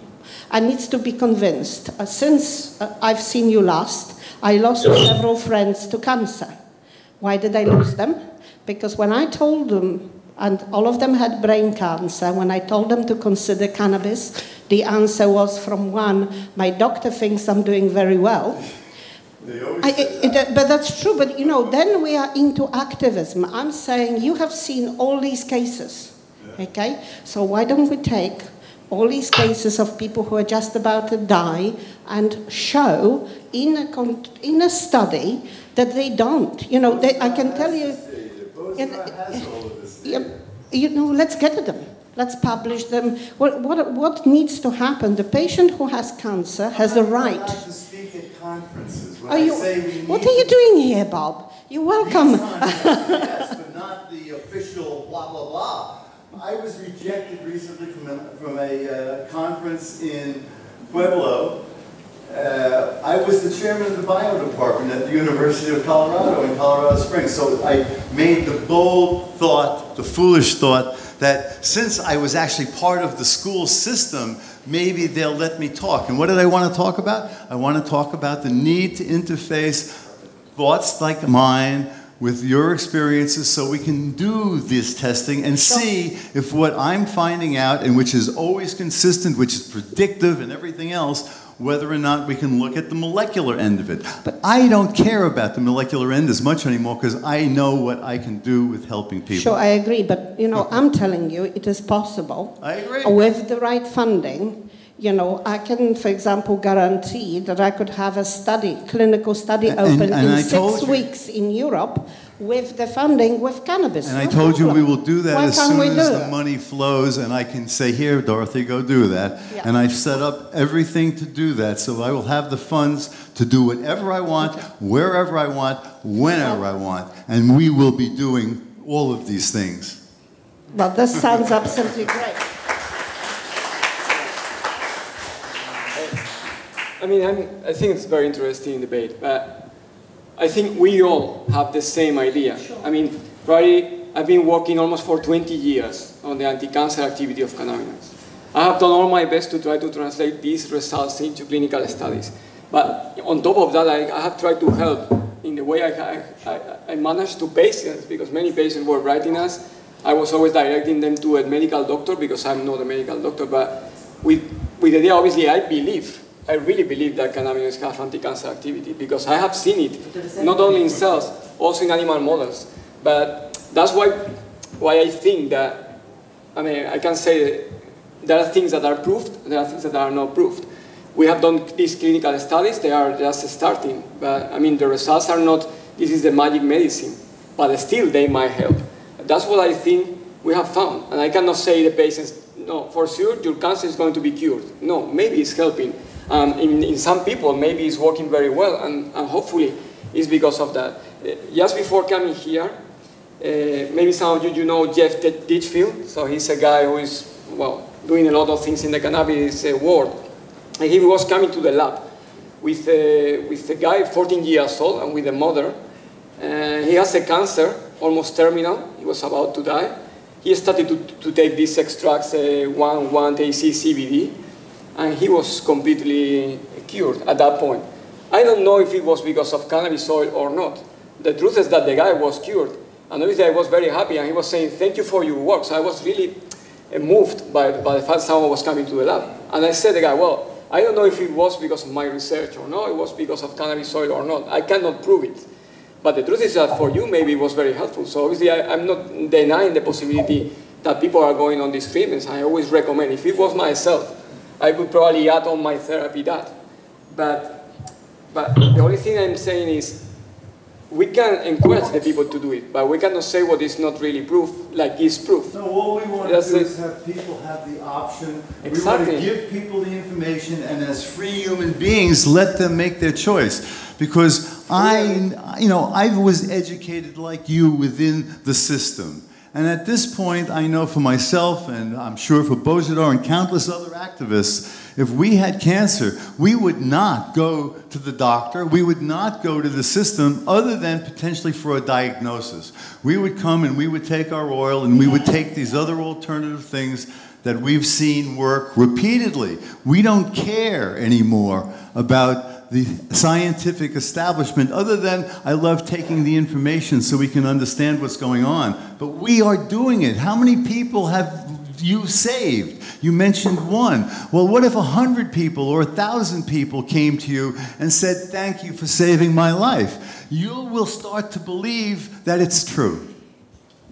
and needs to be convinced. Since I've seen you last, I lost several friends to cancer. Why did I lose them? Because when I told them, and all of them had brain cancer, when I told them to consider cannabis, the answer was from one, my doctor thinks I'm doing very well. But that's true, but you know, then we are into activism. I'm saying you have seen all these cases, okay? So why don't we take all these cases of people who are just about to die and show in a study that they don't. You know, I can tell you, you know, let's get to them. Let's publish them. What needs to happen? The patient who has cancer has a right. To speak at conferences. What are you doing here, Bob? You're welcome. Yes, but not the official blah, blah, blah. I was rejected recently from a conference in Pueblo. I was the chairman of the bio department at the University of Colorado in Colorado Springs. So I made the bold thought, the foolish thought, that since I was actually part of the school system, maybe they'll let me talk. And what did I want to talk about? I want to talk about the need to interface thoughts like mine with your experiences so we can do this testing and see if what I'm finding out, and which is always consistent, which is predictive and everything else, whether or not we can look at the molecular end of it. But I don't care about the molecular end as much anymore because I know what I can do with helping people. Sure, I agree, but you know, I'm telling you, it is possible. I agree. With the right funding, you know, I can, for example, guarantee that I could have a study, clinical study open in 6 weeks in Europe with the funding with cannabis. And I told you we will do that as soon as the money flows, and I can say, here, Dorothy, go do that. Yeah. And I've set up everything to do that, so I will have the funds to do whatever I want, wherever I want, whenever I want. And we will be doing all of these things. Well, this sounds absolutely great. I mean, I think it's a very interesting debate, but I think we all have the same idea. Sure. I mean, probably I've been working almost for 20 years on the anti-cancer activity of cannabinoids. I have done all my best to try to translate these results into clinical studies. But on top of that, I have tried to help in the way I managed to patients, because many patients were writing us. I was always directing them to a medical doctor because I'm not a medical doctor, but with the idea, obviously, I believe I really believe that cannabinoids have anti-cancer activity because I have seen it, not only in cells, also in animal models. But that's why I think that, I mean, I can say there are things that are proved, there are things that are not proved. We have done these clinical studies, they are just starting, but I mean, the results are not, this is the magic medicine, but still they might help. That's what I think we have found, and I cannot say the patients, no, for sure your cancer is going to be cured. No, maybe it's helping. In some people, maybe it's working very well, and hopefully it's because of that. Just before coming here, maybe some of you know Jeff Ditchfield, so he's a guy who is, well, doing a lot of things in the cannabis world. And he was coming to the lab with a guy 14 years old and with a mother. He has a cancer, almost terminal. He was about to die. He started to take these extracts, 1,1-THC CBD, and he was completely cured at that point. I don't know if it was because of cannabis oil or not. The truth is that the guy was cured. And obviously I was very happy, and he was saying, thank you for your work. So I was really moved by the fact someone was coming to the lab. And I said to the guy, well, I don't know if it was because of my research or not, it was because of cannabis oil or not. I cannot prove it. But the truth is that for you, maybe it was very helpful. So obviously, I'm not denying the possibility that people are going on these treatments. I always recommend, if it was myself, I would probably add on my therapy that. But the only thing I'm saying is, we can encourage the people to do it, but we cannot say what is not really proof, like is proof. No, all we want to do is have people have the option. Exactly. We want to give people the information, and as free human beings, let them make their choice. Because I was educated like you within the system. And at this point, I know for myself, and I'm sure for Bojidar and countless other activists, if we had cancer, we would not go to the doctor, we would not go to the system other than potentially for a diagnosis. We would come and we would take our oil and we would take these other alternative things that we've seen work repeatedly. We don't care anymore about the scientific establishment, other than I love taking the information so we can understand what's going on. But we are doing it. How many people have you saved? You mentioned one. Well, what if 100 people or 1,000 people came to you and said, thank you for saving my life? You will start to believe that it's true.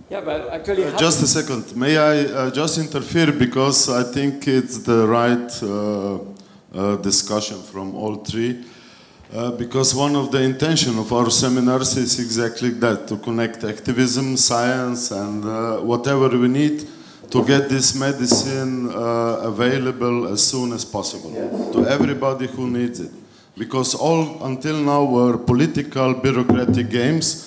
Yeah, but actually... just a second. May I just interfere, because I think it's the right discussion from all three. Because one of the intention of our seminars is exactly that, to connect activism, science, and whatever we need to get this medicine available as soon as possible to everybody who needs it. Because all until now were political, bureaucratic games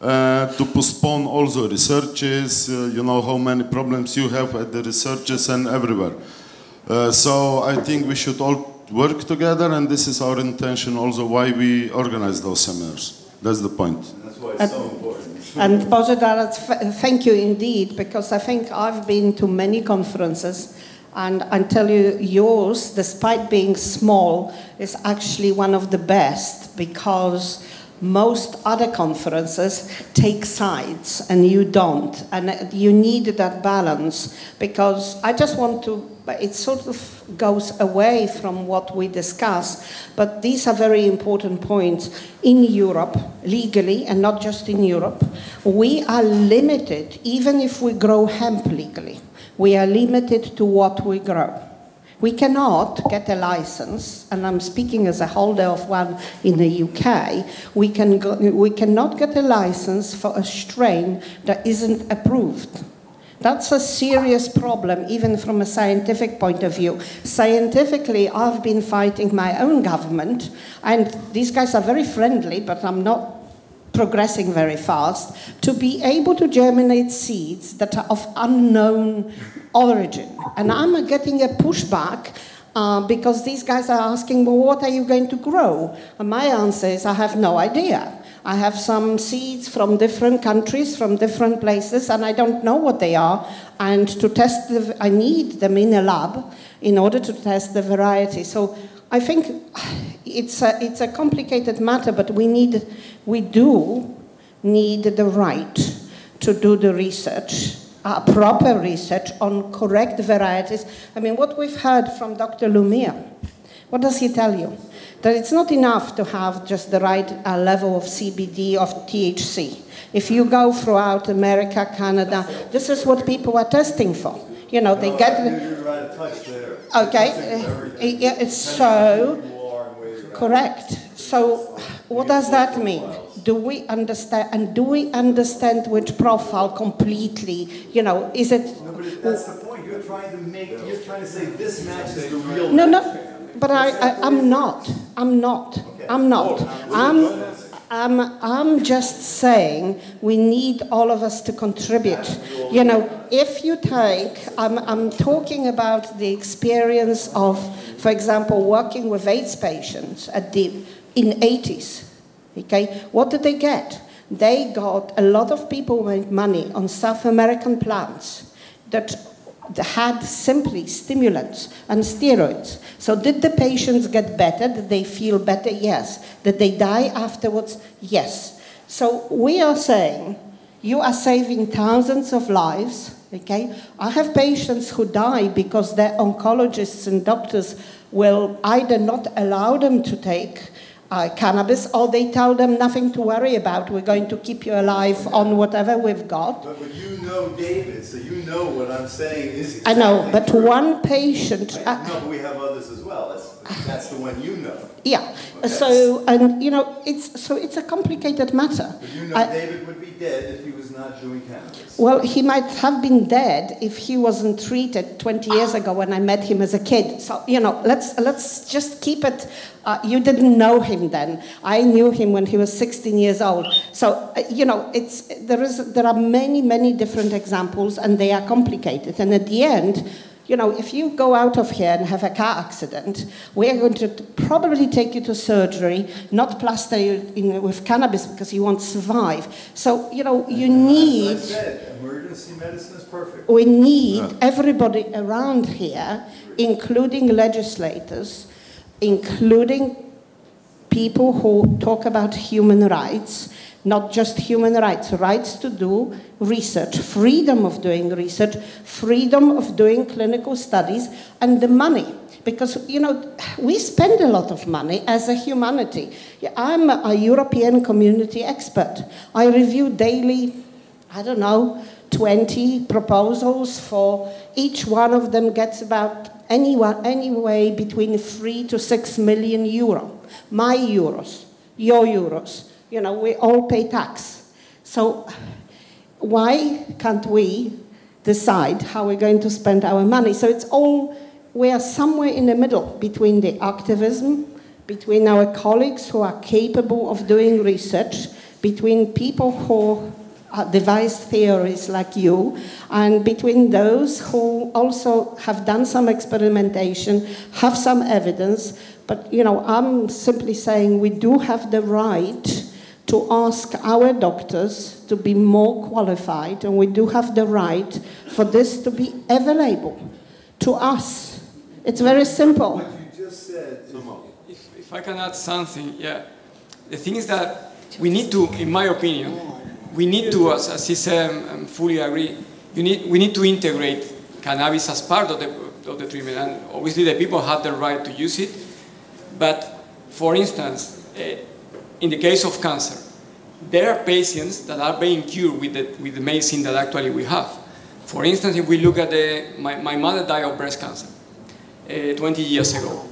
to postpone all the researches. You know how many problems you have at the researches and everywhere. So I think we should all work together, and this is our intention also why we organize those seminars. That's the point. That's why it's so important. And Bojidar, thank you indeed, because I think I've been to many conferences, and I tell you, yours, despite being small, is actually one of the best, because most other conferences take sides and you don't, and you need that balance, because I just want to, it sort of goes away from what we discuss, but these are very important points. In Europe, legally, and not just in Europe, we are limited, even if we grow hemp legally, we are limited to what we grow. We cannot get a license, and I'm speaking as a holder of one in the UK, we cannot get a license for a strain that isn't approved. That's a serious problem, even from a scientific point of view. Scientifically, I've been fighting my own government, and these guys are very friendly, but I'm not progressing very fast, to be able to germinate seeds that are of unknown origin. And I'm getting a pushback because these guys are asking, well, what are you going to grow? And my answer is, I have no idea. I have some seeds from different countries, from different places, and I don't know what they are. And to test I need them in a lab in order to test the variety. So I think it's a complicated matter, but we do need the right to do the research, proper research on correct varieties. I mean, what we've heard from Dr. Lumiere, What does he tell you? That it's not enough to have just the right level of CBD, of THC. If you go throughout America, Canada, this is what people are testing for. You know, they get... You're right, a touch there. Okay, it's so... Correct. So what does that mean? Do we understand, and do we understand which profile completely? You know, is it... No, but that's the point. You're trying to say this matches the real No, match. no, but I'm not. I'm just saying we need all of us to contribute. You know, if you take, I'm talking about the experience of, for example, working with AIDS patients in 80s. Okay, what did they get? They got, a lot of people made money on South American plants that had simply stimulants and steroids. So did the patients get better? Did they feel better? Yes. Did they die afterwards? Yes. So we are saying, you are saving thousands of lives, okay? I have patients who die because their oncologists and doctors will either not allow them to take cannabis, or they tell them nothing to worry about. We're going to keep you alive on whatever we've got. But you know David, so you know what I'm saying is I exactly know, but true. one patient... No, but we have others as well. That's the one you know. Yeah. Okay. So, and you know, it's a complicated matter. But you know David would be dead if he was not doing cannabis. Well, he might have been dead if he wasn't treated 20 years ago when I met him as a kid. So, you know, let's just keep it. You didn't know him then. I knew him when he was 16 years old. So, you know, there are many different examples, and they are complicated. And at the end, you know, if you go out of here and have a car accident, we are going to probably take you to surgery, not plaster you in with cannabis because you won't survive. So, you know, you need... As I said, emergency medicine is perfect. We need everybody around here, including legislators, including people who talk about human rights, not just human rights, rights to do research, freedom of doing research, freedom of doing clinical studies, and the money. Because, you know, we spend a lot of money as a humanity. I'm a European community expert. I review daily, I don't know, 20 proposals. For each one of them gets about anyway between 3 to 6 million euro. My euros, your euros. You know, we all pay tax. So why can't we decide how we're going to spend our money? So it's all, we are somewhere in the middle between the activism, between our colleagues who are capable of doing research, between people who devise theories like you, and between those who also have done some experimentation, have some evidence. But, you know, I'm simply saying we do have the right to ask our doctors to be more qualified, and we do have the right for this to be available to us. It's very simple. What you just said, if I can add something, yeah. The thing is that we need to, in my opinion, we need to, as he said, I fully agree, we need to integrate cannabis as part of the treatment, and obviously the people have the right to use it, but for instance, in the case of cancer, there are patients that are being cured with the medicine that actually we have. For instance, if we look at my mother died of breast cancer 20 years ago.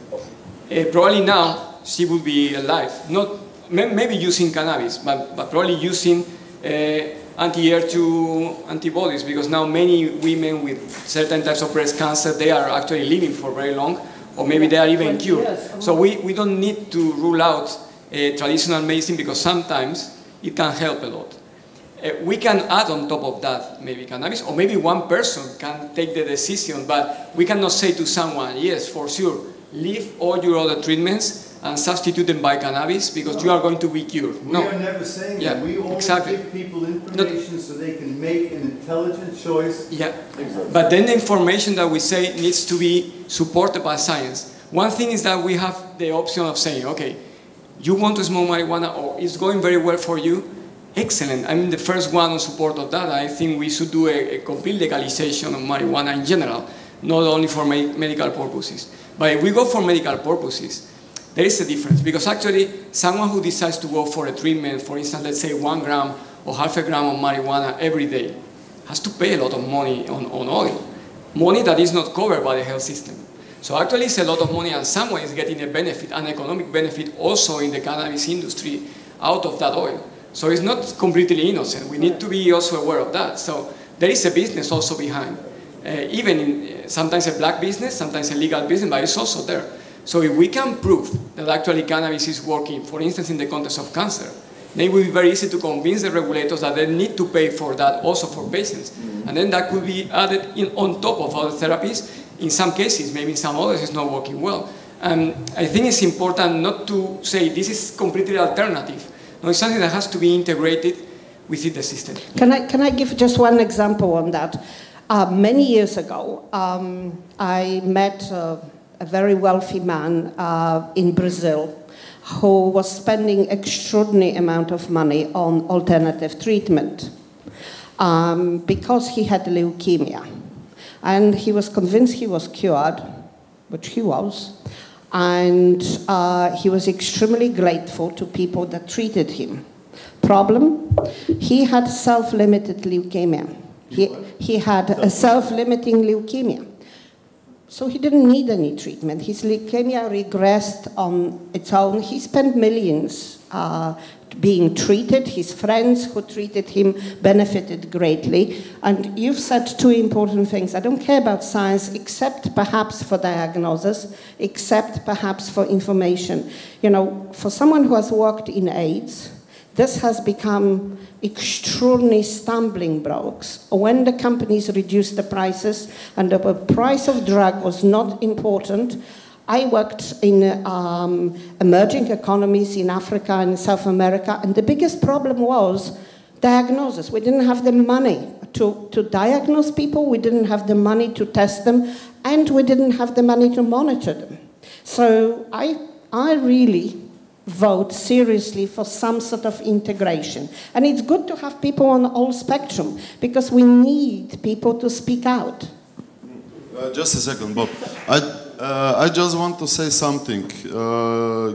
Probably now she would be alive, not maybe using cannabis, but probably using anti-HER2 antibodies, because now many women with certain types of breast cancer, they are actually living for very long, or maybe they are even cured. So we don't need to rule out traditional medicine, because sometimes it can help a lot. We can add on top of that maybe cannabis, or maybe one person can take the decision, but we cannot say to someone, yes, for sure, leave all your other treatments and substitute them by cannabis because you are going to be cured. No. We are never saying that. We only give people information so they can make an intelligent choice. Yeah, but then the information that we say needs to be supported by science. One thing is that we have the option of saying, okay, you want to smoke marijuana, or it's going very well for you, excellent. I'm the first one on support of that. I think we should do a complete legalization of marijuana in general. not only for medical purposes. But if we go for medical purposes, there is a difference, because actually someone who decides to go for a treatment, for instance, let's say 1 gram or half a gram of marijuana every day, has to pay a lot of money on oil, money that is not covered by the health system. So actually it's a lot of money, and someone is getting a benefit, an economic benefit also in the cannabis industry out of that oil. So it's not completely innocent. We need to be also aware of that. So there is a business also behind. Even in sometimes a black business, sometimes a legal business, but it's also there. So if we can prove that actually cannabis is working, for instance, in the context of cancer, then it will be very easy to convince the regulators that they need to pay for that also for patients. And then that could be added on top of other therapies. In some cases, maybe in some others, it's not working well. And I think it's important not to say this is completely alternative. No, it's something that has to be integrated within the system. Can I give just one example on that? Many years ago, I met a very wealthy man in Brazil who was spending extraordinary amount of money on alternative treatment because he had leukemia. And he was convinced he was cured, which he was, and he was extremely grateful to people that treated him. Problem? He had self-limited leukemia. He had a self-limiting leukemia. So he didn't need any treatment. His leukemia regressed on its own. He spent millions being treated. His friends who treated him benefited greatly. And you've said two important things. I don't care about science except perhaps for diagnosis, except perhaps for information. You know, for someone who has worked in AIDS, this has become extraordinary stumbling blocks. When the companies reduced the prices and the price of drug was not important, I worked in emerging economies in Africa and South America, and the biggest problem was diagnosis. We didn't have the money to diagnose people, we didn't have the money to test them, and we didn't have the money to monitor them. So I really vote seriously for some sort of integration. And it's good to have people on all spectrum, because we need people to speak out. Just a second, Bob. I just want to say something.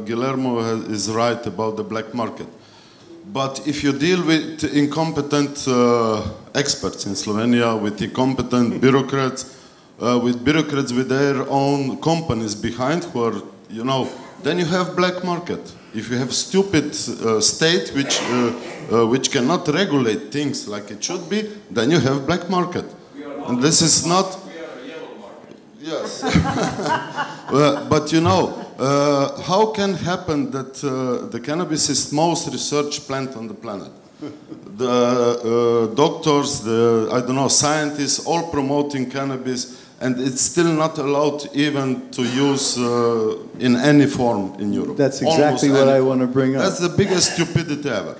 Guillermo is right about the black market. But if you deal with incompetent experts in Slovenia, with incompetent bureaucrats, with their own companies behind who are, you know, then you have black market. If you have stupid state which cannot regulate things like it should be, then you have black market. And this is not... Yes. But you know, how can happen that the cannabis is most researched plant on the planet? The doctors, I don't know, scientists, all promoting cannabis, and it's still not allowed even to use in any form in Europe. That's exactly what I want to bring up. That's the biggest stupidity ever.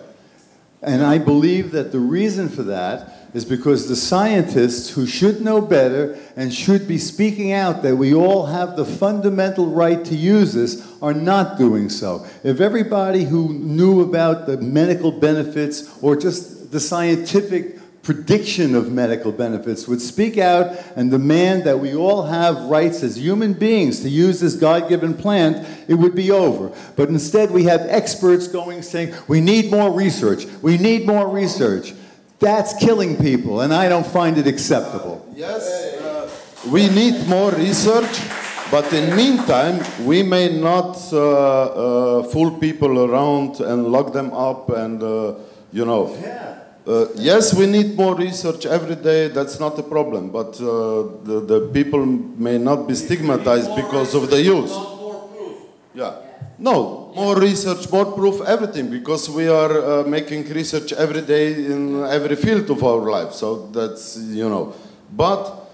And I believe that the reason for that is because the scientists who should know better and should be speaking out that we all have the fundamental right to use this are not doing so. If everybody who knew about the medical benefits or just the scientific prediction of medical benefits would speak out and demand that we all have rights as human beings to use this God-given plant, it would be over. But instead we have experts going saying, we need more research, we need more research. That's killing people, and I don't find it acceptable. Yes, we need more research, but in the meantime, we may not fool people around and lock them up and, you know. Yes, we need more research every day, that's not a problem, but the people may not be stigmatized because of the use. Yeah. No, more research, more proof, everything, because we are making research every day in every field of our life, so that's, you know. But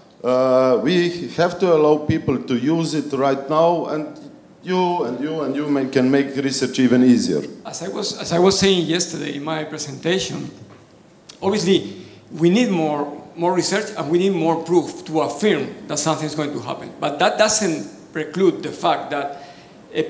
we have to allow people to use it right now, and you can make research even easier. As I was saying yesterday in my presentation, obviously we need more research and we need more proof to affirm that something is going to happen. But that doesn't preclude the fact that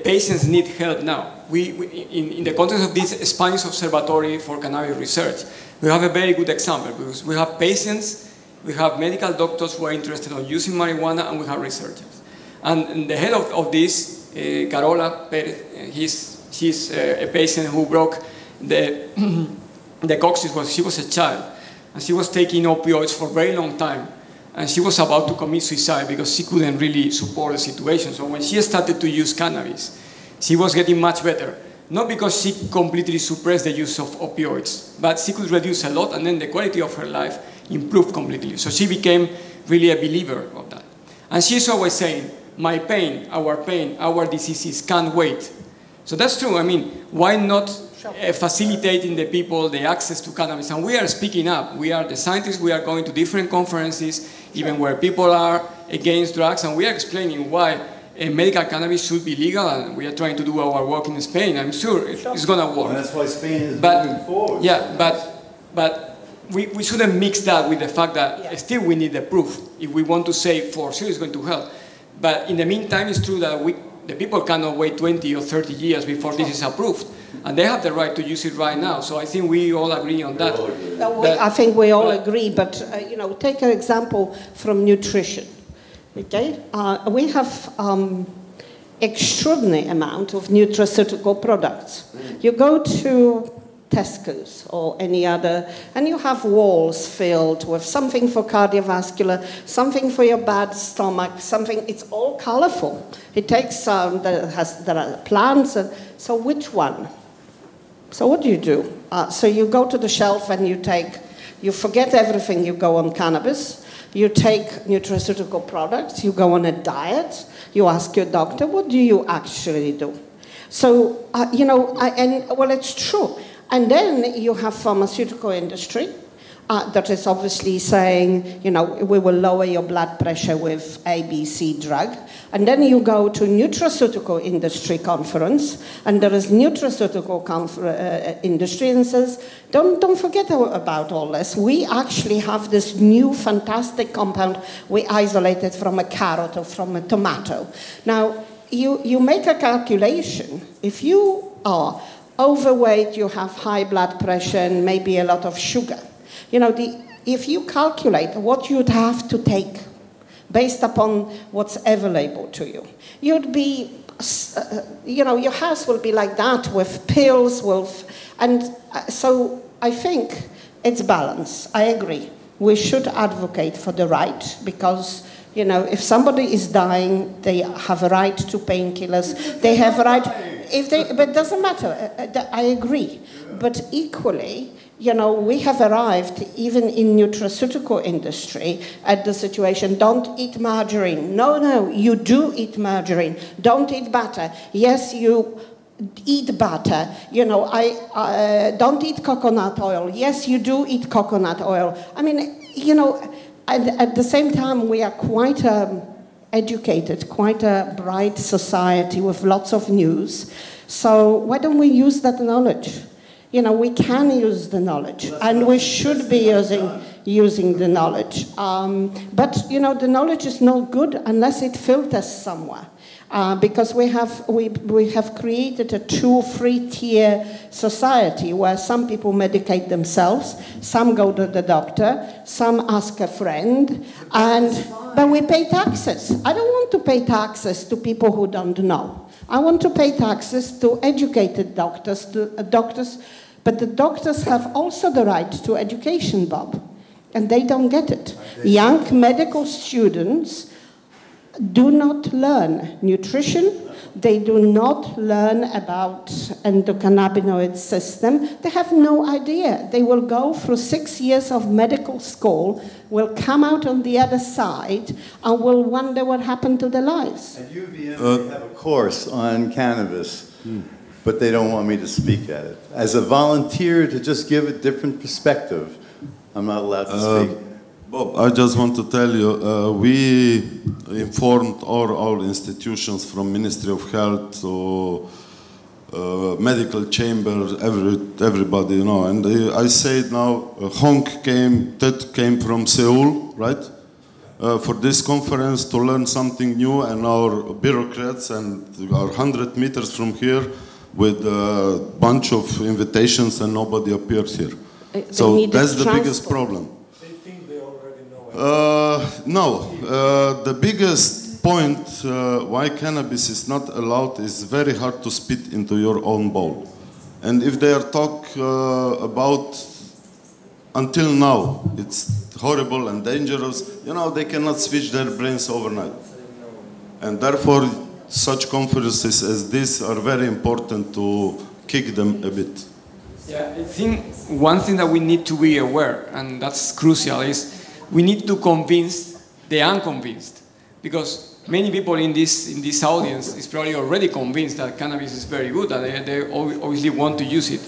patients need help now. In the context of this Spanish Observatory for Cannabis Research, we have a very good example, because we have patients We have medical doctors who are interested in using marijuana, and we have researchers. And the head of this, Carola Perez, she's a patient who broke the coccyx when she was a child. And she was taking opioids for a very long time. And she was about to commit suicide because she couldn't really support the situation. So when she started to use cannabis, she was getting much better. Not because she completely suppressed the use of opioids, but she could reduce a lot, and then the quality of her life improved completely. So she became really a believer of that. And she's always saying, my pain, our diseases can't wait. So that's true. I mean, why not facilitating the people the access to cannabis? And we are speaking up. We are the scientists. We are going to different conferences, even where people are against drugs, and we are explaining why medical cannabis should be legal, and we are trying to do our work in Spain. I'm sure it's going to work. And that's why Spain is moving forward. Yeah, but we shouldn't mix that with the fact that still we need the proof if we want to say for sure it's going to help. But in the meantime, it's true that the people cannot wait 20 or 30 years before this is approved. And they have the right to use it right now. So I think we all agree on that. I think we all agree, but take an example from nutrition. Okay, we have extraordinary amount of nutraceutical products. You go to Tesco's or any other, and you have walls filled with something for cardiovascular, something for your bad stomach, something. It's all colorful. It takes there are plants. So which one? So what do? So you go to the shelf and you forget everything. You go on cannabis. You take nutraceutical products. You go on a diet. You ask your doctor, what do you actually do? So it's true. And then you have pharmaceutical industry that is obviously saying, we will lower your blood pressure with ABC drug. And then you go to nutraceutical industry conference, and there is nutraceutical industry and says, don't forget about all this. We actually have this new fantastic compound we isolated from a carrot or from a tomato. Now, you make a calculation. If you are overweight, you have high blood pressure and maybe a lot of sugar. If you calculate what you'd have to take based upon what's available to you, you'd be, your house will be like that with pills, so I think it's balance. I agree. We should advocate for the right because, if somebody is dying, they have a right to painkillers. They have a right. But it doesn't matter. I agree. But equally, we have arrived, even in nutraceutical industry, at the situation, don't eat margarine. No, you do eat margarine. Don't eat butter. Yes, you eat butter. Don't eat coconut oil. Yes, you do eat coconut oil. I mean, and at the same time, we are quite educated, quite a bright society with lots of news. So why don't we use that knowledge? We can use the knowledge, and we should be using the knowledge. But the knowledge is not good unless it filters somewhere, because we have created a 2-3-tier society where some people medicate themselves, some go to the doctor, some ask a friend, but we pay taxes. I don't want to pay taxes to people who don't know. I want to pay taxes to educated doctors, but the doctors have also the right to education, Bob, and they don't get it. Young medical students do not learn nutrition. They do not learn about endocannabinoid system. They have no idea. They will go through 6 years of medical school, will come out on the other side, and will wonder what happened to their lives. At UVM, we have a course on cannabis, but they don't want me to speak at it. As a volunteer to just give a different perspective, I'm not allowed to speak. Bob, I just want to tell you, we informed all institutions from Ministry of Health to medical chambers, everybody, and I said now, Ted came from Seoul, right, for this conference to learn something new, and our bureaucrats and are 100 meters from here with a bunch of invitations and nobody appears here. So that's the biggest problem. They think they already know No. The biggest point why cannabis is not allowed is very hard to spit into your own bowl. And if they are talk about until now, it's horrible and dangerous, you know, they cannot switch their brains overnight. And therefore, such conferences as this are very important to kick them a bit. Yeah, I think one thing that we need to be aware, and that's crucial, is we need to convince the unconvinced. Because many people in this audience is probably already convinced that cannabis is very good, and they obviously want to use it.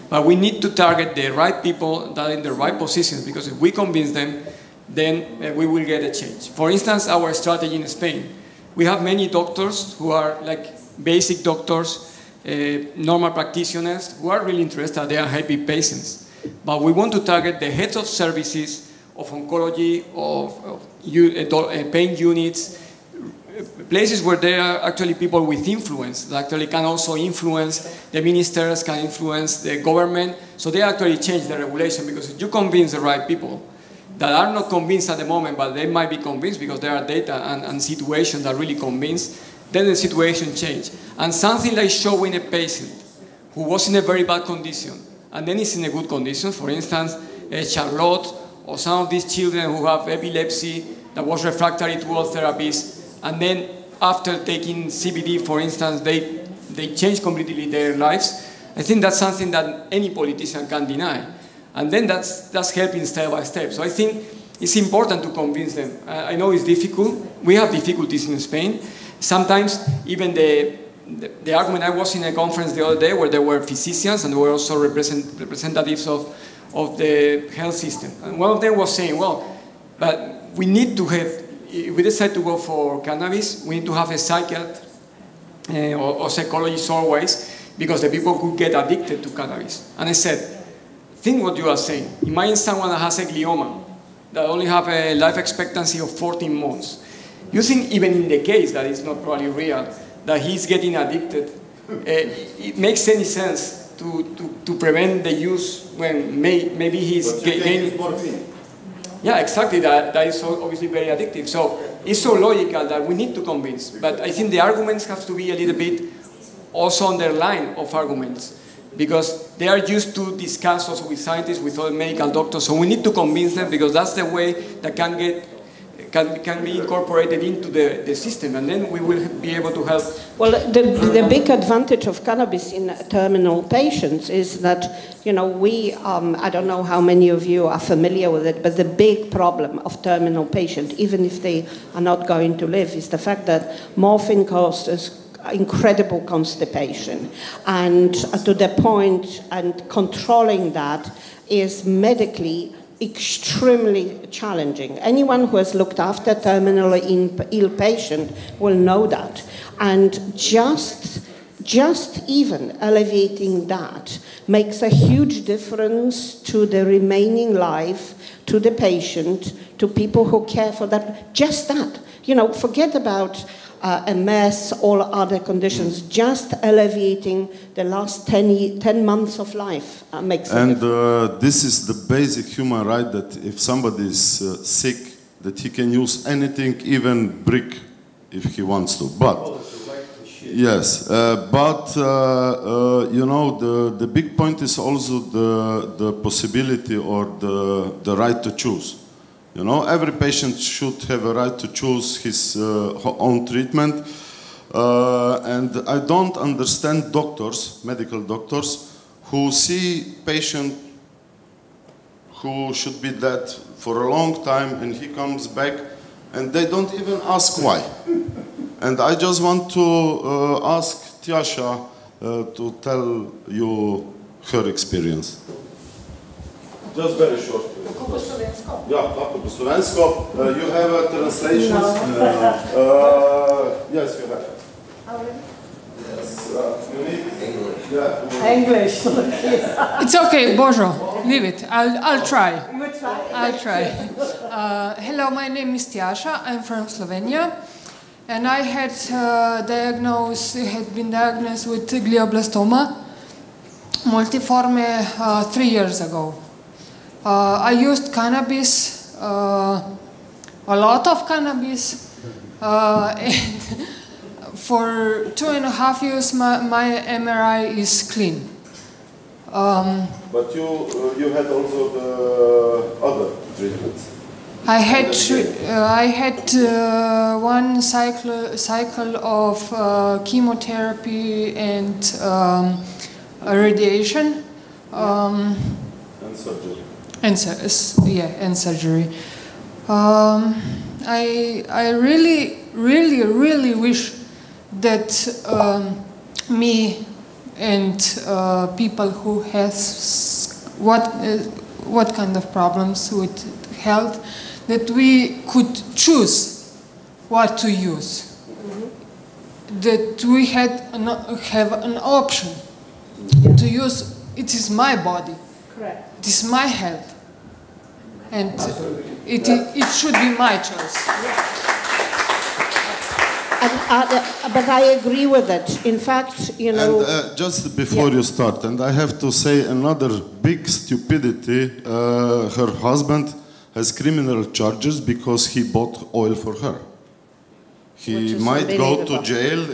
But we need to target the right people that are in the right positions, because if we convince them, then we will get a change. For instance, our strategy in Spain. We have many doctors who are like basic doctors, normal practitioners, who are really interested, they are happy patients. But we want to target the heads of services, of oncology, of pain units, places where there are actually people with influence that actually can also influence the ministers, can influence the government, so they actually change the regulation. Because if you convince the right people that are not convinced at the moment, but they might be convinced because there are data and situations that really convince, then the situation changes. And something like showing a patient who was in a very bad condition and then is in a good condition, for instance, Charlotte, or some of these children who have epilepsy that was refractory to all therapies, and then after taking CBD, for instance, they change completely their lives. I think that's something that any politician can deny. And then that's helping step by step. So I think it's important to convince them. I know it's difficult. We have difficulties in Spain. Sometimes even the argument, I was in a conference the other day where there were physicians and there were also representatives of the health system. And one of them was saying, well, but we need to have, if we decide to go for cannabis, we need to have a psychiatrist or psychologist always, because the people could get addicted to cannabis. And I said, think what you are saying. Imagine someone that has a glioma, that only have a life expectancy of 14 months. You think even in the case that is not probably real, that he's getting addicted, it makes any sense to prevent the use when maybe he's gaining... Yeah, exactly, that is so obviously very addictive. So it's so logical that we need to convince. But I think the arguments have to be a little bit also on their line of arguments, because they are used to discuss also with scientists, with other medical doctors. So we need to convince them, because that's the way that can be incorporated into the system, and then we will be able to help. Well, the big advantage of cannabis in terminal patients is that, you know, I don't know how many of you are familiar with it, but the big problem of terminal patients, even if they are not going to live, is the fact that morphine causes incredible constipation, and to the point, and controlling that is medically extremely challenging. Anyone who has looked after terminally ill patient will know that. And just even alleviating that makes a huge difference to the remaining life, to the patient, to people who care for that. Just that. You know, forget about MS, all other conditions, just alleviating the last 10 months of life makes a difference. And this is the basic human right, that if somebody is sick, that he can use anything, even brick, if he wants to. But yes, you know, the big point is also the possibility or the right to choose. You know, every patient should have a right to choose his own treatment. And I don't understand doctors, medical doctors, who see patient who should be dead for a long time and he comes back and they don't even ask why. And I just want to ask Tiasha to tell you her experience. Just very short. Yeah, po slovensko. You have a translation? Yes, you have. Yes. You need English. Yeah. English. It's okay, Božo. Leave it. I'll try. I'll try. Hello, my name is Tiasha. I'm from Slovenia. And I had been diagnosed with glioblastoma multiforme 3 years ago. I used cannabis a lot of cannabis, and for 2.5 years my MRI is clean. But you had also the other treatments. I had one cycle of chemotherapy and radiation. And surgery. And surgery. I really wish that me and people who has what kind of problems with health, that we could choose what to use. That we have an option to use. It is my body. Correct. It is my health, and it should be my choice. But I agree with it. In fact, you know. And just before you start, and I have to say another big stupidity. Her husband has criminal charges because he bought oil for her. He might go to jail.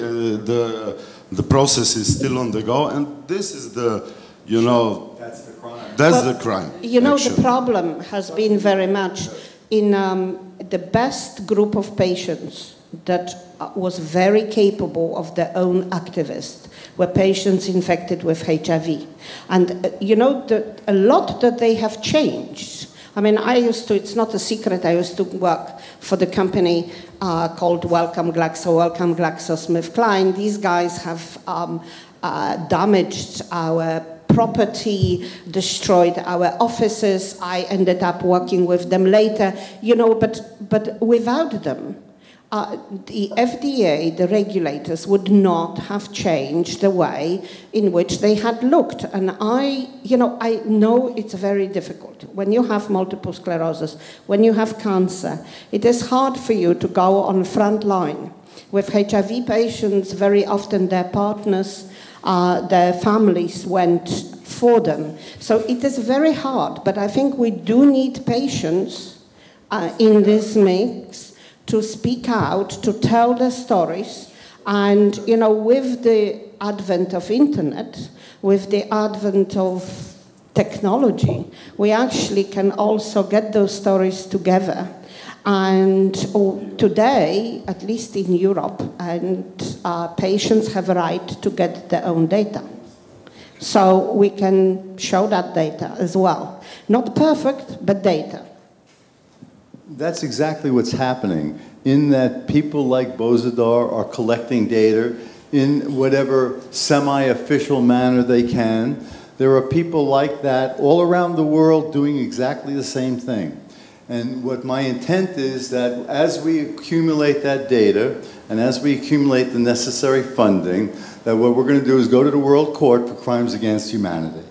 The process is still on the go, and this is the, you know, that's the crime. That's the crime. You know, the problem has been very much in the best group of patients that was very capable of their own activists were patients infected with HIV. And you know, a lot that they have changed. I mean, it's not a secret, I used to work for the company called Wellcome GlaxoSmithKline. These guys have damaged our property, destroyed our offices. I ended up working with them later, you know, but without them, the FDA, the regulators, would not have changed the way in which they had looked. And I know it's very difficult. When you have multiple sclerosis, when you have cancer, it is hard for you to go on the front line. With HIV patients, very often their partners, their families went for them. So it is very hard, but I think we do need patients in this mix to speak out, to tell their stories. And, you know, with the advent of internet, with the advent of technology, we actually can also get those stories together. And today, at least in Europe, and patients have a right to get their own data. So we can show that data as well. Not perfect, but data. That's exactly what's happening, in that people like Bozidar are collecting data in whatever semi-official manner they can. There are people like that all around the world doing exactly the same thing. And what my intent is that as we accumulate that data, and as we accumulate the necessary funding, that what we're going to do is go to the World Court for Crimes Against Humanity.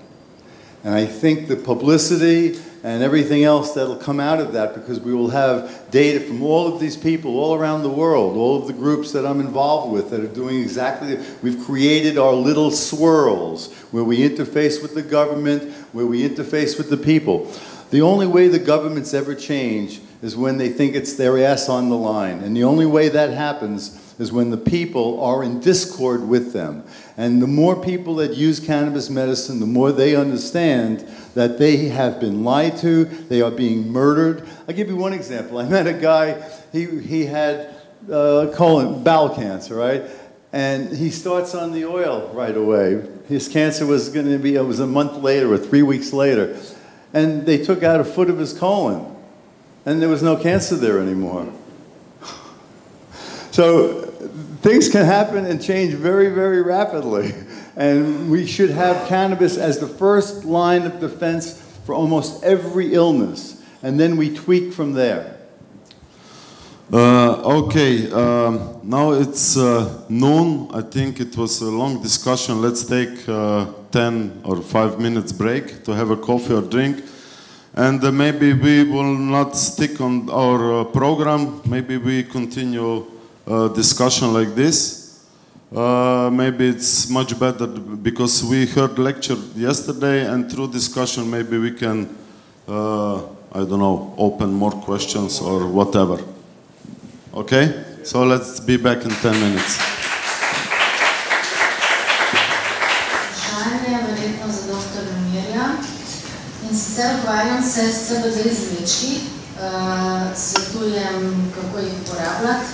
And I think the publicity and everything else that'll come out of that, because we will have data from all of these people all around the world, all of the groups that I'm involved with that are doing exactly, we've created our little swirls where we interface with the government, where we interface with the people. The only way the governments ever change is when they think it's their ass on the line. And the only way that happens is when the people are in discord with them. And the more people that use cannabis medicine, the more they understand that they have been lied to, they are being murdered. I'll give you one example. I met a guy, he had bowel cancer, right? And he starts on the oil right away. His cancer was going to be, it was a month later or 3 weeks later. And they took out a foot of his colon. And there was no cancer there anymore. So things can happen and change very, very rapidly. And we should have cannabis as the first line of defense for almost every illness. And then we tweak from there. Okay, now it's noon. I think it was a long discussion. Let's take 10 or 5 minutes break to have a coffee or drink. And maybe we will not stick on our program. Maybe we continue discussion like this. Maybe it's much better because we heard lecture yesterday, and through discussion maybe we can I don't know, open more questions or whatever. Okay? So let's be back in 10 minutes. Verjetno za dr. Lumirja. In sicer ukvarjam se s CBD izvlečki, svetujem, kako jih uporabljati.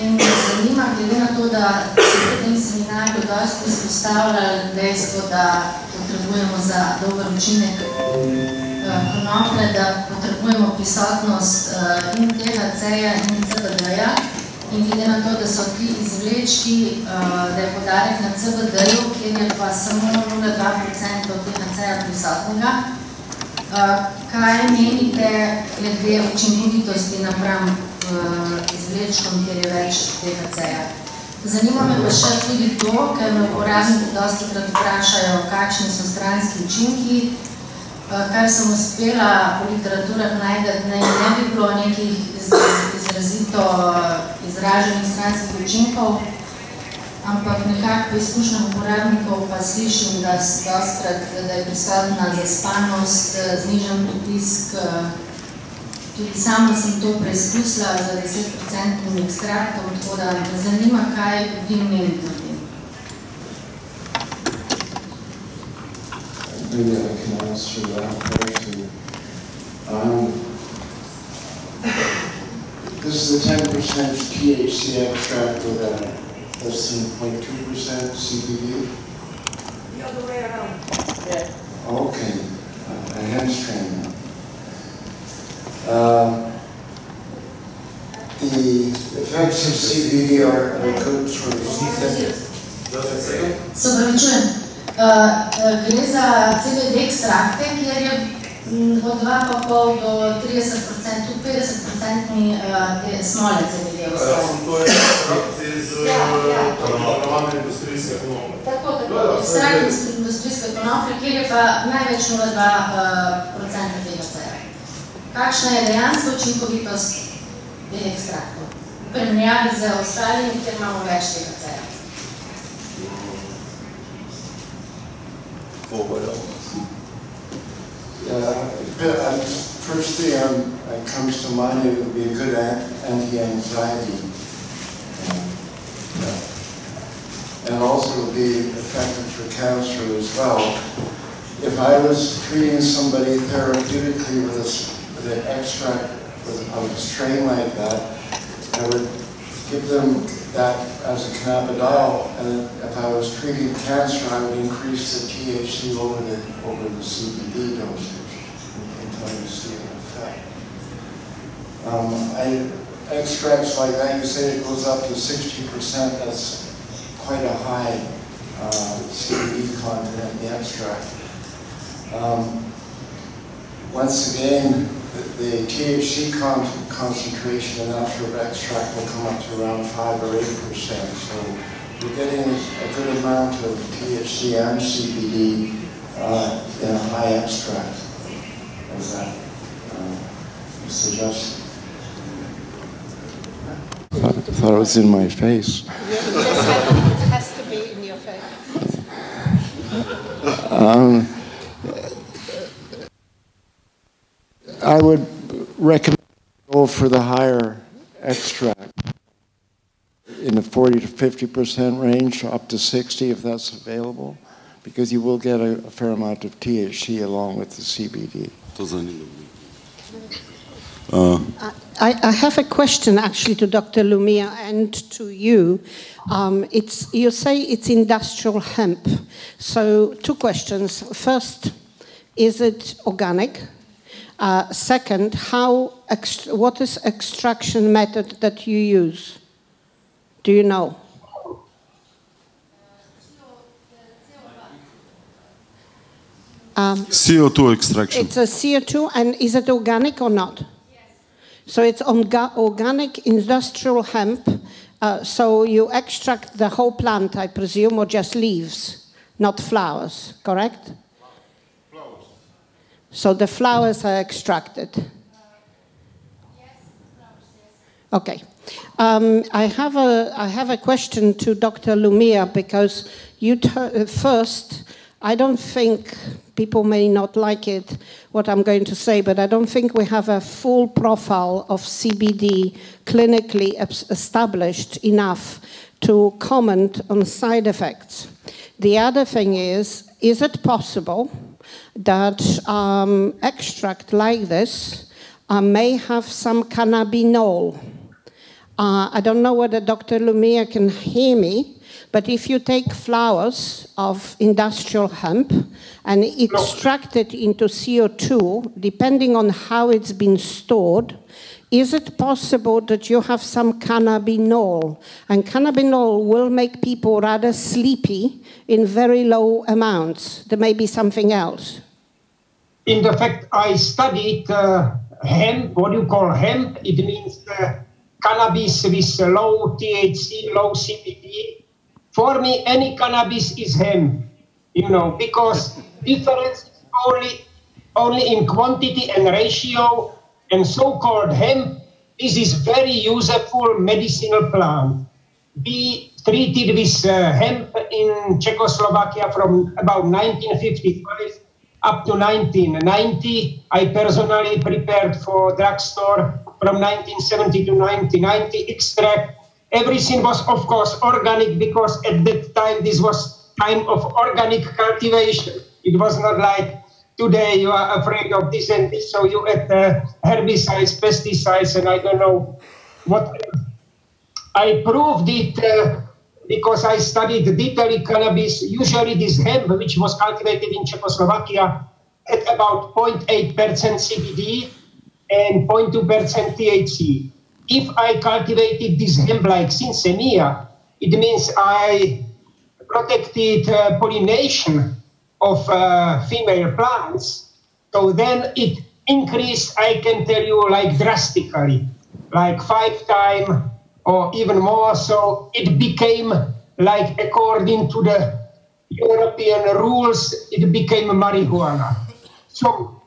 In me zanima, glede na to, da se v tem seminarju dosti izpostavljali dejstvo, da potrebujemo za dober učinek konoplje, da potrebujemo prisotnost in THC-ja in CBD-ja. In glede na to, da so ti izvlečki, da je poudarek na CBD-ju, kjer je pa samo 0,2% THC-ja prisotnega, kaj menite glede učinkovitosti napram izvlečkom, kjer je več THC-ja? Zanima me pa še tudi to, ker me uporabniki dostikrat vprašajo, kakšni so stranski učinki. Kar sem uspela po literaturah najdeti, ne bi bilo nekih izrazito izraženih stranskih učinkov, ampak nekako po izkušnjah uporabnikov pa slišim, da je prisotna zaspanost, znižen pritisk. Tudi sama sem to preizkusila za 10% ekstraktom, tako da me zanima, kaj vi menite o tem. Maybe I can answer that question. This is a 10% THC extract with a less than 0.2% CBD. The other way around. Yeah. Okay, a hamstring now. The effects of CBD are good for Se pravi, čujem. Gre za CBD ekstrakte, kjer je od 2,5 do 30%, tudi 50% smole CBD ostaje. To je ekstrakt iz imenovane industrijske konoplje. Tako, ekstrakt iz industrijske konoplje, kjer je pa največ 0,2% THC-ja. Kakšna je dejanska učinkovitost teh ekstraktov? V primerjavi z ostalimi, kjer imamo več THC-ja. First thing that comes to mind, it would be a good anti-anxiety. And also would be effective for cancer as well. If I was treating somebody therapeutically with an extract of a strain like that, I would give them that as a cannabidiol, and if I was treating cancer, I would increase the THC over the CBD dosage until you see an effect. Extracts like that, you say it goes up to 60%, that's quite a high CBD content in the extract. Once again, the THC concentration in that sort of extract will come up to around 5 or 8%. So you're getting a good amount of THC and CBD in a high extract, as that suggests. I thought it was in my face. It has to be in your face. I would recommend go for the higher extract in the 40 to 50% range, up to 60 if that's available, because you will get a fair amount of THC along with the CBD. I have a question actually to Dr. Lumia and to you. You say it's industrial hemp. So 2 questions. First, is it organic? Second, what is extraction method that you use? Do you know? CO2 extraction. It's a CO2, and is it organic or not? Yes. So it's organic industrial hemp. So you extract the whole plant, I presume, or just leaves, not flowers, correct? Flowers. So the flowers are extracted? Yes, flowers, yes. Okay. I have a question to Dr. Lumia, because you first I don't think, people may not like it, what I'm going to say, but I don't think we have a full profile of CBD clinically established enough to comment on side effects. The other thing is it possible that extract like this may have some cannabinol? I don't know whether Dr. Lumiere can hear me, but if you take flowers of industrial hemp and extract it into CO2, depending on how it's been stored, is it possible that you have some cannabinol? And cannabinol will make people rather sleepy in very low amounts. There may be something else. In the fact, I studied hemp, what you call hemp. It means cannabis with low THC, low CBD. For me, any cannabis is hemp, you know, because difference is only in quantity and ratio. And so-called hemp, this is very useful medicinal plant. We treated with hemp in Czechoslovakia from about 1955 up to 1990. I personally prepared for drugstore from 1970 to 1990 extract. Everything was, of course, organic, because at that time, this was time of organic cultivation. It was not like today you are afraid of this and this, so you add herbicides, pesticides, and I don't know what. I proved it because I studied detailed cannabis. Usually this hemp, which was cultivated in Czechoslovakia, at about 0.8% CBD and 0.2% THC. If I cultivated this hemp like Synsemia, it means I protected pollination of female plants, so then it increased, I can tell you, like drastically, like 5 times or even more. So it became, like, according to the European rules, it became marijuana. So,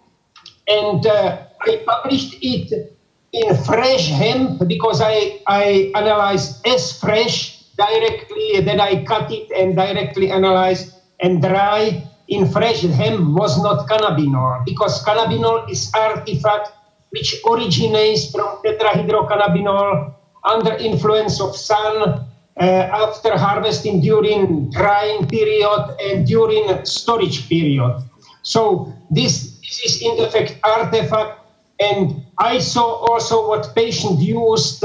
and I published it in fresh hemp because I analyzed as fresh directly, then I cut it and directly analyzed and dry. In fresh hemp was not cannabinol, because cannabinol is artifact which originates from tetrahydrocannabinol under influence of sun, after harvesting, during drying period, and during storage period. So this is in effect artifact, and I saw also what patient used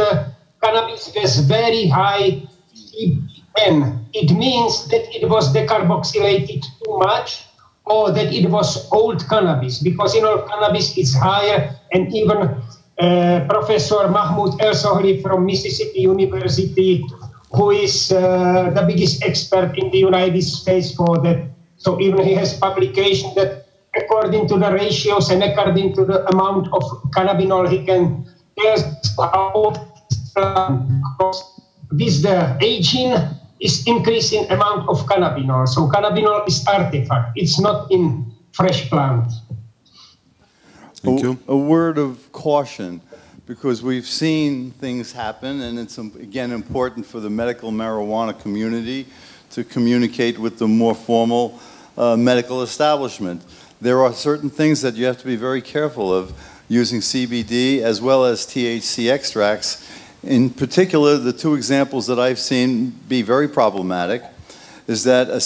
cannabis with very high CBN. It means that it was decarboxylated too much, or that it was old cannabis, because, you know, cannabis is higher, and even Professor Mahmoud El-Sohli from Mississippi University, who is the biggest expert in the United States for that. So even he has publication that according to the ratios and according to the amount of cannabinol, he can tell how with the aging is increasing amount of cannabinol. So cannabinol is artifact. It's not in fresh plant. Thank you. A word of caution, because we've seen things happen, and it's, again, important for the medical marijuana community to communicate with the more formal medical establishment. There are certain things that you have to be very careful of using CBD as well as THC extracts. In particular, the 2 examples that I've seen be very problematic is that a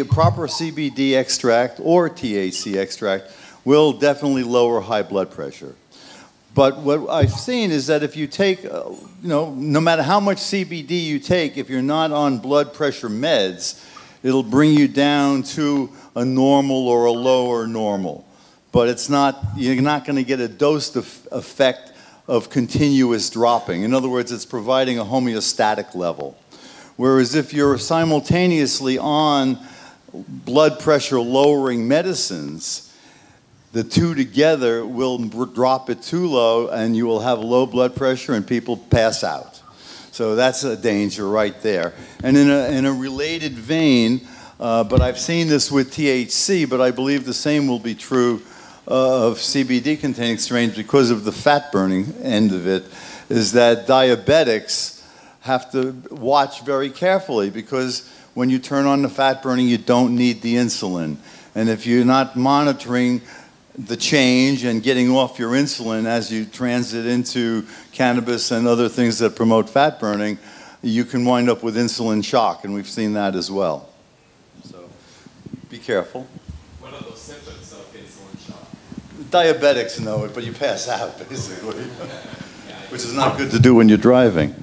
proper CBD extract or THC extract will definitely lower high blood pressure. But what I've seen is that if you take, no matter how much CBD you take, if you're not on blood pressure meds, it'll bring you down to a normal or a lower normal. But you're not going to get a dose effect of continuous dropping. In other words, it's providing a homeostatic level. Whereas if you're simultaneously on blood pressure lowering medicines, the 2 together will drop it too low, and you will have low blood pressure and people pass out. So that's a danger right there. And in a related vein, but I've seen this with THC, but I believe the same will be true of CBD-containing strains because of the fat-burning end of it, is that diabetics have to watch very carefully, because when you turn on the fat burning, you don't need the insulin. And if you're not monitoring the change and getting off your insulin as you transit into cannabis and other things that promote fat burning, you can wind up with insulin shock, and we've seen that as well. So be careful. What are those symptoms of insulin shock? Diabetics know it, but you pass out, basically, which is not good to do when you're driving.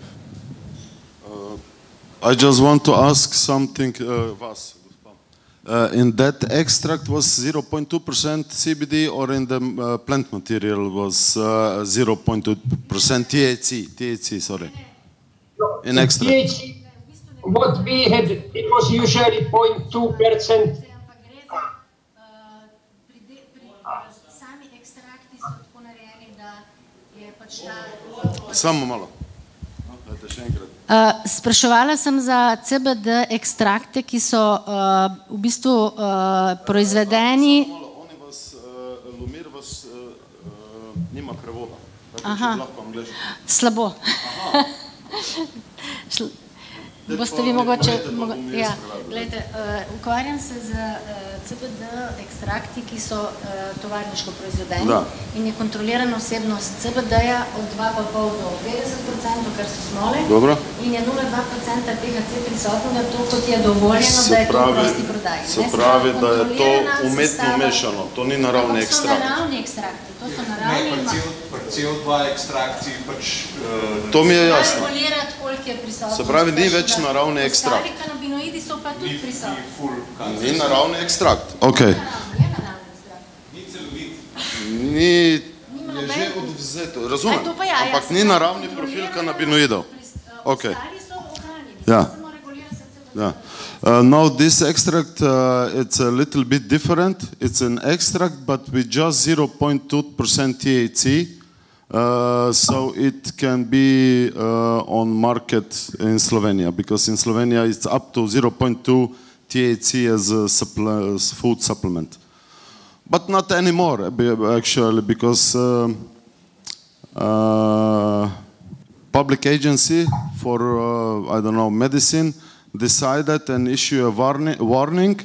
I just want to ask something, Vas. In that extract was 0.2% CBD, or in the plant material was 0.2% THC, sorry. In extract. THC, what we had, it was usually 0.2%. Samo malo. Spraševala sem za CBD ekstrakte, ki so v bistvu proizvedeni. Lumir vas nima prevoda. Aha, slabo. Boste vi mogoče... Ja, gledajte, ukvarjam se z CBD ekstrakti, ki so tovarniško proizvedeni in je kontrolirana osebnost CBD-ja od 2,5 do 50%, kar so smole, in je 0,2% THC prisotnega, to kot je dovoljeno, da je to v prosti prodaji. Se pravi, da je to umetno mešano, to ni naravni ekstrakt. To so naravni ekstrakti, to so naravni... CO2 ekstrakciji pač... To mi je jasno. Regulirati, koliko je prisotnost. Se pravi, ni več naravni ekstrakt. Ostali kanabinoidi so pa tudi prisotni. Ni naravni ekstrakt, okej. Ni celovit. Ni, je že odvzeto, razumem, ampak ni naravni profil kanabinoidov. Okej. Ja. Ja. Now this extract, it's a little bit different. It's an extract, but with just 0.2% THC. So it can be on market in Slovenia, because in Slovenia it's up to 0.2 THC as a food supplement. But not anymore, actually, because public agency for, I don't know, medicine decided and issue a warning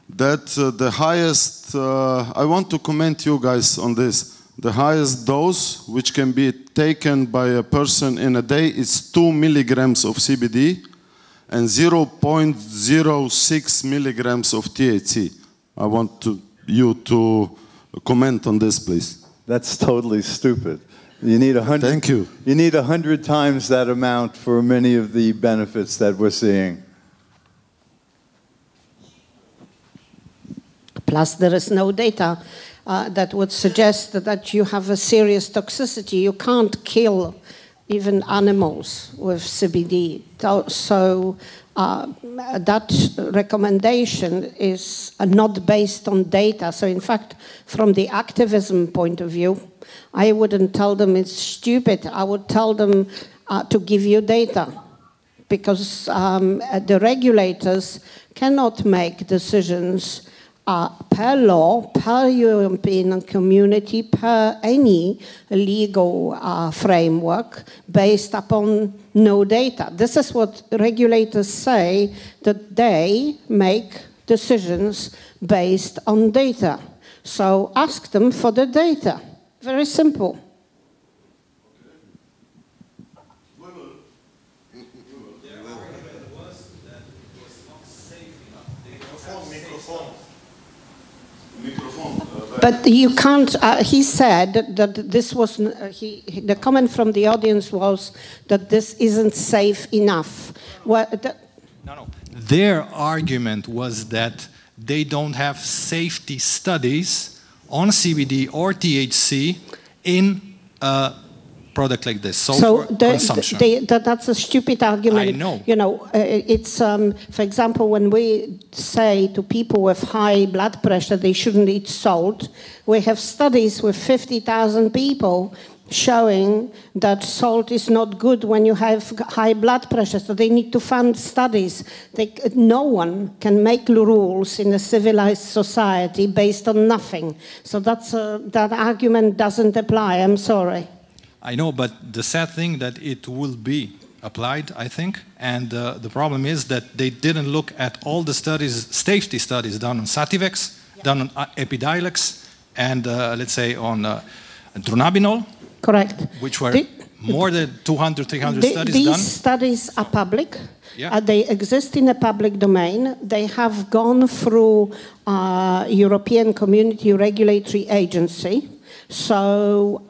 that the highest, I want to comment you guys on this, the highest dose which can be taken by a person in a day is 2 milligrams of CBD and 0.06 milligrams of THC. I want you to comment on this, please. That's totally stupid. You need 100. Thank you. You need 100 times that amount for many of the benefits that we're seeing. Plus, there is no data that would suggest that you have a serious toxicity. You can't kill even animals with CBD. So that recommendation is not based on data. So in fact, from the activism point of view, I wouldn't tell them it's stupid. I would tell them to give you data, because the regulators cannot make decisions per law, per European community, per any legal framework based upon no data. This is what regulators say, that they make decisions based on data. So ask them for the data. Very simple. But you can't, he said that this was, the comment from the audience was that this isn't safe enough. No. Their argument was that they don't have safety studies on CBD or THC in a product like this, so for consumption. That's a stupid argument. I know. You know, it's, for example, when we say to people with high blood pressure they shouldn't eat salt, we have studies with 50,000 people showing that salt is not good when you have high blood pressure, so they need to fund studies. No one can make rules in a civilized society based on nothing. So that argument doesn't apply, I'm sorry. I know, but the sad thing that it will be applied, I think. And the problem is that they didn't look at all the studies, safety studies done on Sativex, done on Epidiolex, and let's say on Dronabinol. Correct. Which were more than 200, 300 studies these done. These studies are public. Yeah. They exist in the public domain. They have gone through European Community Regulatory Agency. So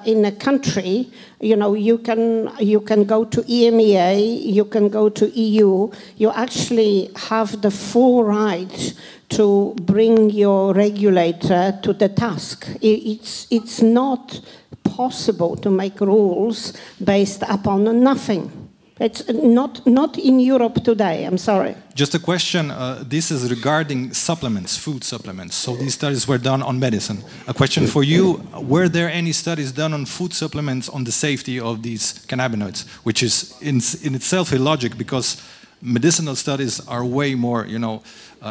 in a country, you can go to EMEA, you can go to EU. You actually have the full right to bring your regulator to the task. It's not possible to make rules based upon nothing. It's not in Europe today, I'm sorry. Just a question, this is regarding supplements, food supplements. So these studies were done on medicine. A question for you, were there any studies done on food supplements on the safety of these cannabinoids? Which is in itself illogic because medicinal studies are way more,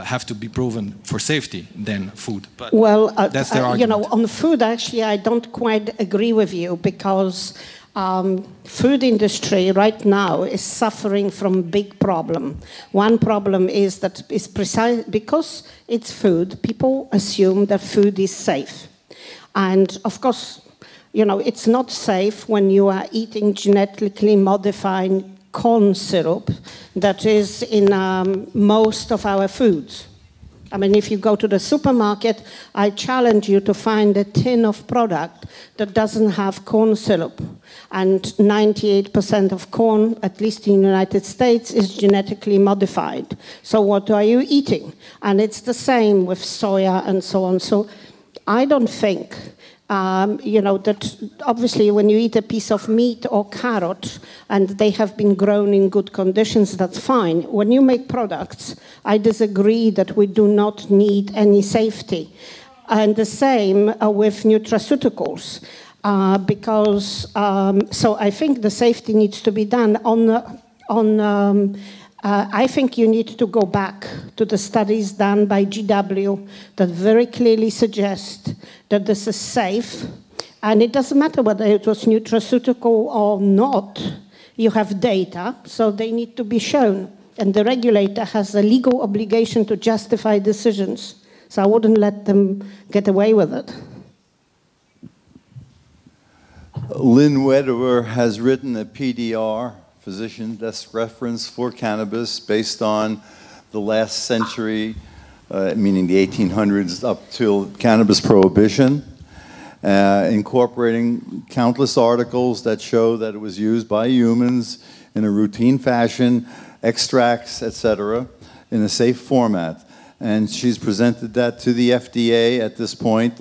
have to be proven for safety than food. But well, that's their argument. On food, actually, I don't quite agree with you because food industry right now is suffering from big problem. One problem is that it's precise because it's food. People assume that food is safe, and of course, it's not safe when you are eating genetically modified corn syrup that is in most of our foods. I mean, if you go to the supermarket, I challenge you to find a tin of product that doesn't have corn syrup. And 98% of corn, at least in the United States, is genetically modified. So what are you eating? And it's the same with soya and so on. So I don't think, that obviously when you eat a piece of meat or carrot and they have been grown in good conditions, that's fine. When you make products, I disagree that we do not need any safety. And the same with nutraceuticals. Because, so I think the safety needs to be done I think you need to go back to the studies done by GW that very clearly suggest that this is safe. And it doesn't matter whether it was nutraceutical or not. You have data, so they need to be shown. And the regulator has a legal obligation to justify decisions. So I wouldn't let them get away with it. Lynn Wederer has written a PDR, physician desk reference for cannabis, based on the last century, meaning the 1800s up till cannabis prohibition, incorporating countless articles that show that it was used by humans in a routine fashion, extracts, etc., in a safe format. And she's presented that to the FDA at this point.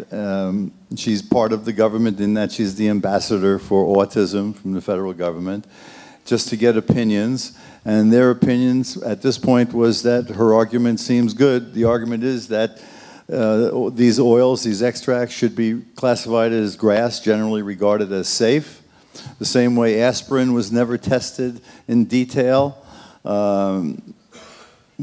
She's part of the government in that she's the ambassador for autism from the federal government, just to get opinions. And their opinions at this point was that her argument seems good. The argument is that these oils, these extracts, should be classified as grass, generally regarded as safe. The same way aspirin was never tested in detail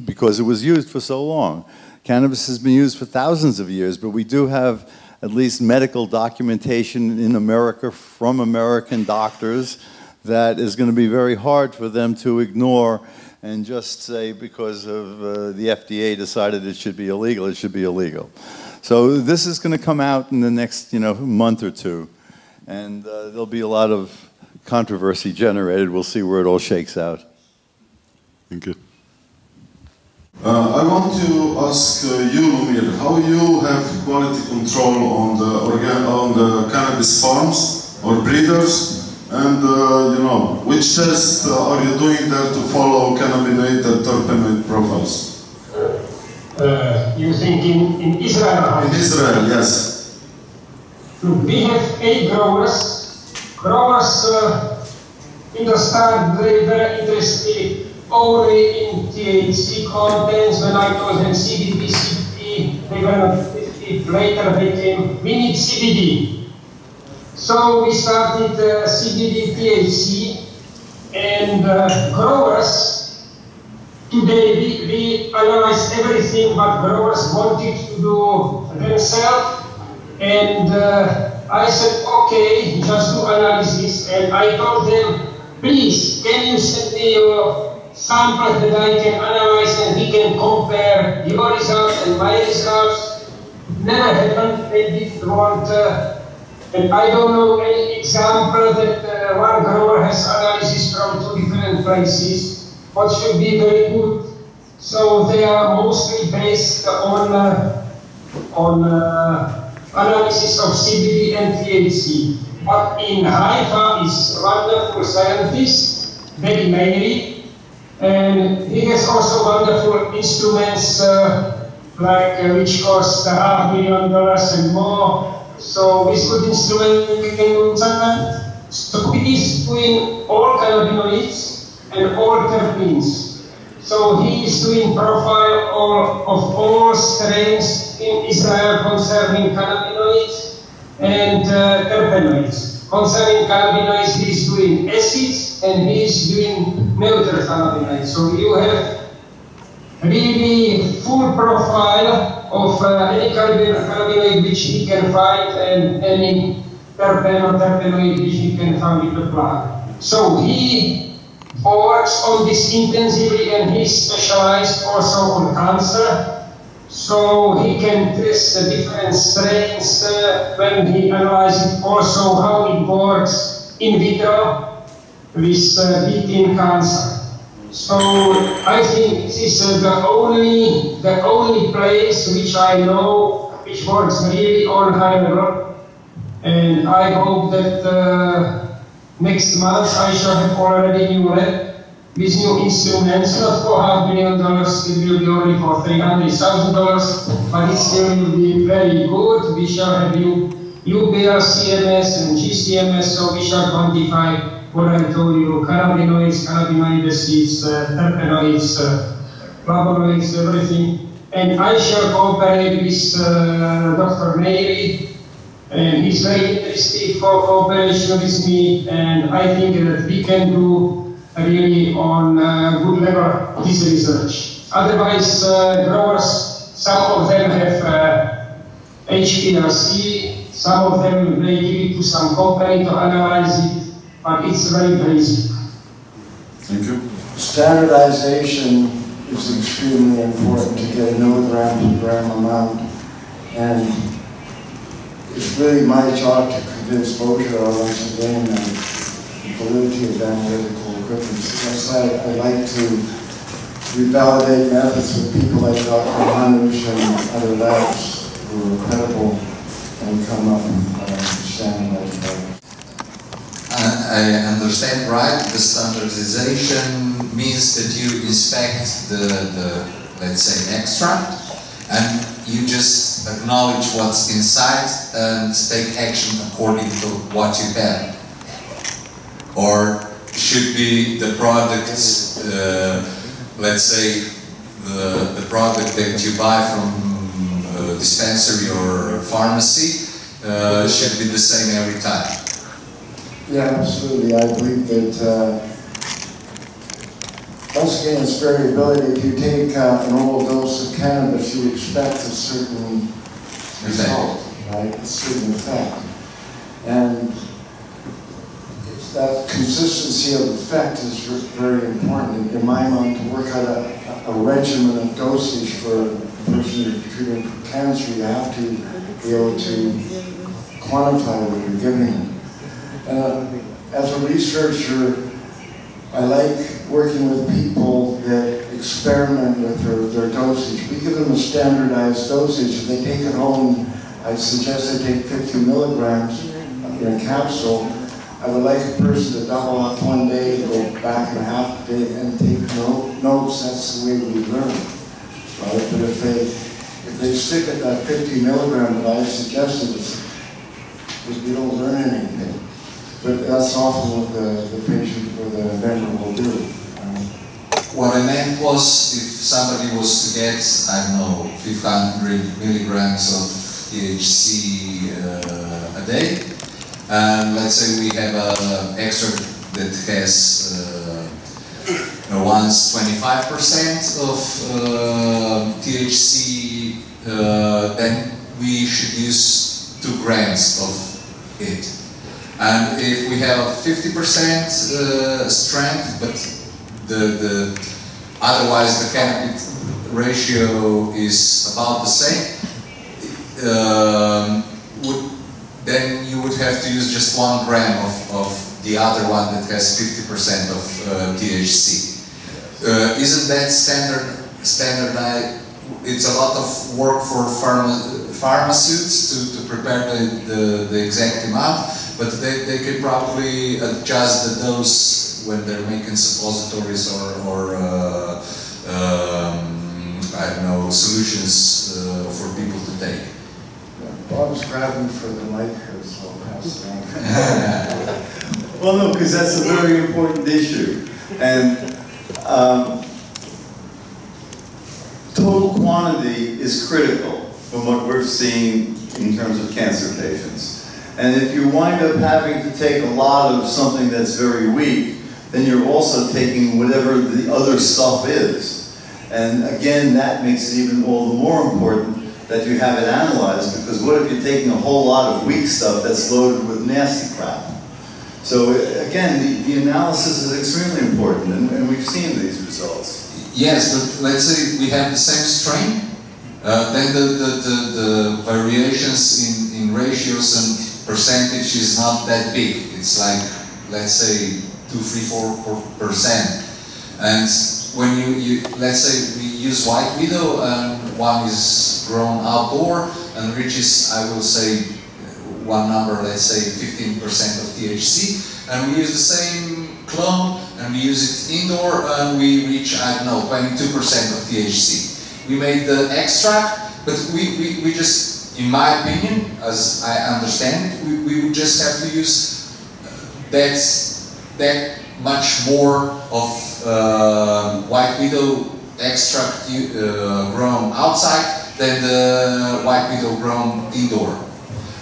because it was used for so long. Cannabis has been used for thousands of years, but we do have at least medical documentation in America from American doctors that is going to be very hard for them to ignore and just say because of the FDA decided it should be illegal, it should be illegal. So this is going to come out in the next month or two, and there'll be a lot of controversy generated. We'll see where it all shakes out. Thank you. I want to ask you, Lumir, how you have quality control on the cannabis farms or breeders, and which tests are you doing there to follow cannabinoid and terpenoid profiles? You think in Israel? In Israel, yes. Look, we have 8 growers. Growers in the start they were interested only in THC contents. When I told them CBD, CBD, they were not interested. Later they came, we need CBD. So we started CBD, THC, and growers, today we analyzed everything what growers wanted to do themselves, and I said, okay, just do analysis, and I told them, please, can you send me your sample that I can analyze and we can compare your results and my results? Never happened, they didn't want, and I don't know any example that one grower has analysis from 2 different places, what should be very good. So they are mostly based on analysis of CBD and THC. But in Haifa is wonderful scientist, very Meiri, and he has also wonderful instruments which cost $500,000 and more. So with good instruments we can do that. So he is doing all cannabinoids and all terpenes. So he is doing profile of all strains in Israel concerning cannabinoids and terpenoids. Concerning cannabinoids, he is doing acids and he is doing neutral cannabinoids. So you have really full profile of any cannabinoid which he can find and any terpene or terpenoid which he can find in the plant. So he works on this intensively and he is specialized also on cancer. So he can test the different strains when he analyzes also how it works in vitro with beating cancer. So I think this is the only place which I know which works really on high level, and I hope that next month I shall have already new lab with new instruments, not for $500,000, it will be only for $300,000, but it still will be very good. We shall have UBL, CMS and GCMS, so we shall quantify what I told you, cannabinoids, cannabinoid acids, terpenoids, flavonoids, everything. And I shall cooperate with Dr. Meiri, and he's very interested for cooperation with me, and I think that we can do really on good level this research. Otherwise, growers, some of them have HPLC, some of them may give it to some company to analyze it, but it's very basic. Thank you. Standardization is extremely important to get a milligram per gram amount, and it's really my job to convince Bojo once again the validity of analytical equipment. That's why I like to revalidate methods with people like Dr. Hanush and other labs who are credible and come up and standardize better. I understand right, the standardization means that you inspect the let's say, extract, and you just acknowledge what's inside and take action according to what you have. Or should be the product, let's say, the product that you buy from a dispensary or a pharmacy should be the same every time. Yeah, absolutely. I believe that once again, it's variability. If you take an oral dose of cannabis, you expect a certain result, right? A certain effect. And that consistency of effect is very important. In my mind, to work out a regimen of dosage for a person you're treating for cancer, you have to be able to quantify what you're giving them. As a researcher, I like working with people that experiment with their dosage. We give them a standardized dosage. If they take it home, I suggest they take 50 milligrams in a capsule. I would like a person to double up one day, go back in a half a day, and take notes. That's the way we learn, right? But if they stick at that 50 milligram that I suggested, we don't learn anything. But that's often what the patient or the vendor will do. What I meant was, if somebody was to get, I don't know, 500 milligrams of THC a day, and let's say we have an extract that has once 25% of THC, then we should use 2 grams of it. And if we have a 50% strength, but otherwise the cannabis ratio is about the same, then you would have to use just 1 gram of the other one that has 50% of THC. Isn't that standard? It's a lot of work for pharmaceutics to prepare the exact amount, but they could probably adjust the dose when they're making suppositories or I don't know, solutions for people to take. Bob's grabbing for the mic, so I'll pass it on. Well, no, because that's a very important issue. And total quantity is critical from what we're seeing in terms of cancer patients. And if you wind up having to take a lot of something that's very weak, then you're also taking whatever the other stuff is. And again, that makes it even all the more important that you have it analyzed, because what if you're taking a whole lot of weak stuff that's loaded with nasty crap? So again, the analysis is extremely important, and we've seen these results. Yes, but let's say we have the same strain, then the variations in ratios and percentage is not that big. It's like, let's say, 2–4%. And when let's say we use white widow, and one is grown outdoor and reaches, I will say, one number, let's say 15% of THC, and we use the same clone and we use it indoor and we reach, I don't know, 22% of THC. We made the extract, but we just, in my opinion, as I understand it, we would just have to use that much more of white widow extract grown outside than the white widow grown indoor.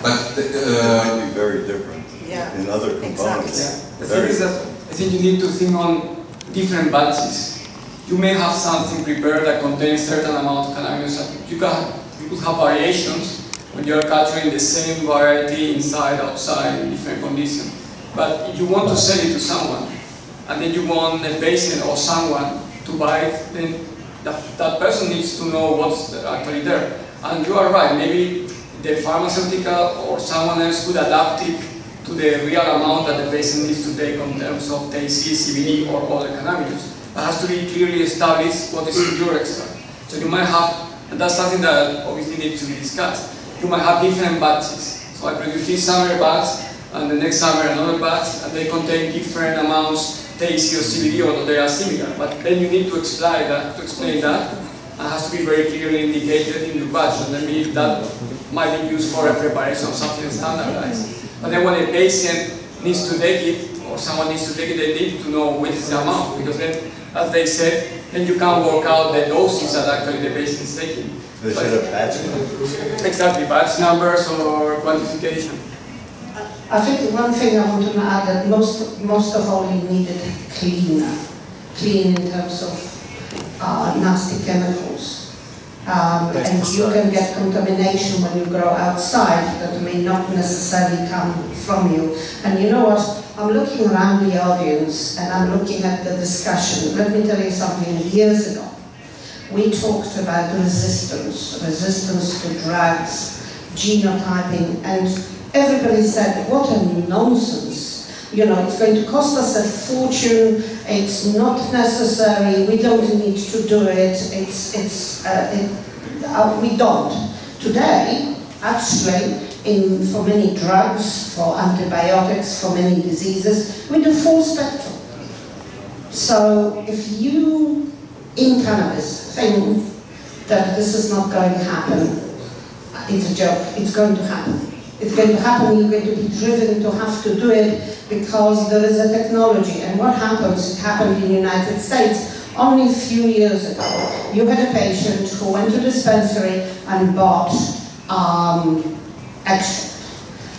But it might be very different in other components. The thing is that I think you need to think on different batches. You may have something prepared that contains certain amount of cannabinoids. You could have variations when you are capturing the same variety inside, outside, in different conditions. But if you want to sell it to someone, and then you want a patient or someone to buy it, then that person needs to know what's actually there. And you are right, maybe the pharmaceutical or someone else could adapt it to the real amount that the patient needs to take in terms of THC, CBD, or other cannabinoids. It has to be clearly established what is in your extract. So you might have, and that's something that obviously needs to be discussed, you might have different batches. So I produce this summer batch, and the next summer another batch, and they contain different amounts, THC or CBD, although they are similar. But then you need to explain that, and it has to be very clearly indicated in the batch, and then that might be used for a preparation of something standardized. But then when a patient needs to take it, or someone needs to take it, they need to know which is the amount, because then, as they said, then you can work out the doses that actually the patient is taking. They should have batch numbers. Exactly, batch numbers or quantification. I think one thing I want to add, that most of all you needed clean in terms of nasty chemicals. And you can get contamination when you grow outside that may not necessarily come from you. And you know what? I'm looking around the audience and I'm looking at the discussion. Let me tell you something. Years ago, we talked about resistance to drugs, genotyping, and everybody said, what a nonsense. You know, it's going to cost us a fortune, it's not necessary, we don't need to do it, we don't. Today, actually, for many drugs, for antibiotics, for many diseases, we do full spectrum. So if you, in cannabis, think that this is not going to happen, it's a joke, it's going to happen. It's going to happen, you're going to be driven to have to do it because there is a technology. And what happens, it happened in the United States only a few years ago. You had a patient who went to the dispensary and bought extract.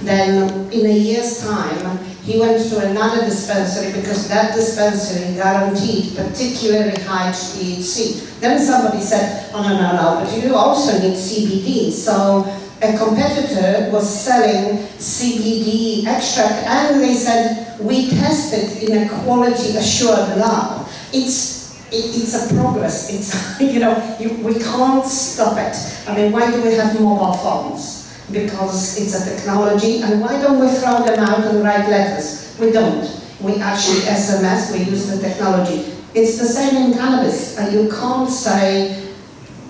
Then in a year's time, he went to another dispensary because that dispensary guaranteed particularly high THC. Then somebody said, oh no, but you also need CBD. So a competitor was selling CBD extract, and they said, we tested in a quality assured lab. It's a progress. It's, we can't stop it. I mean, why do we have mobile phones? Because it's a technology, and why don't we throw them out and write letters? We don't. We actually SMS, we use the technology. It's the same in cannabis. You can't say,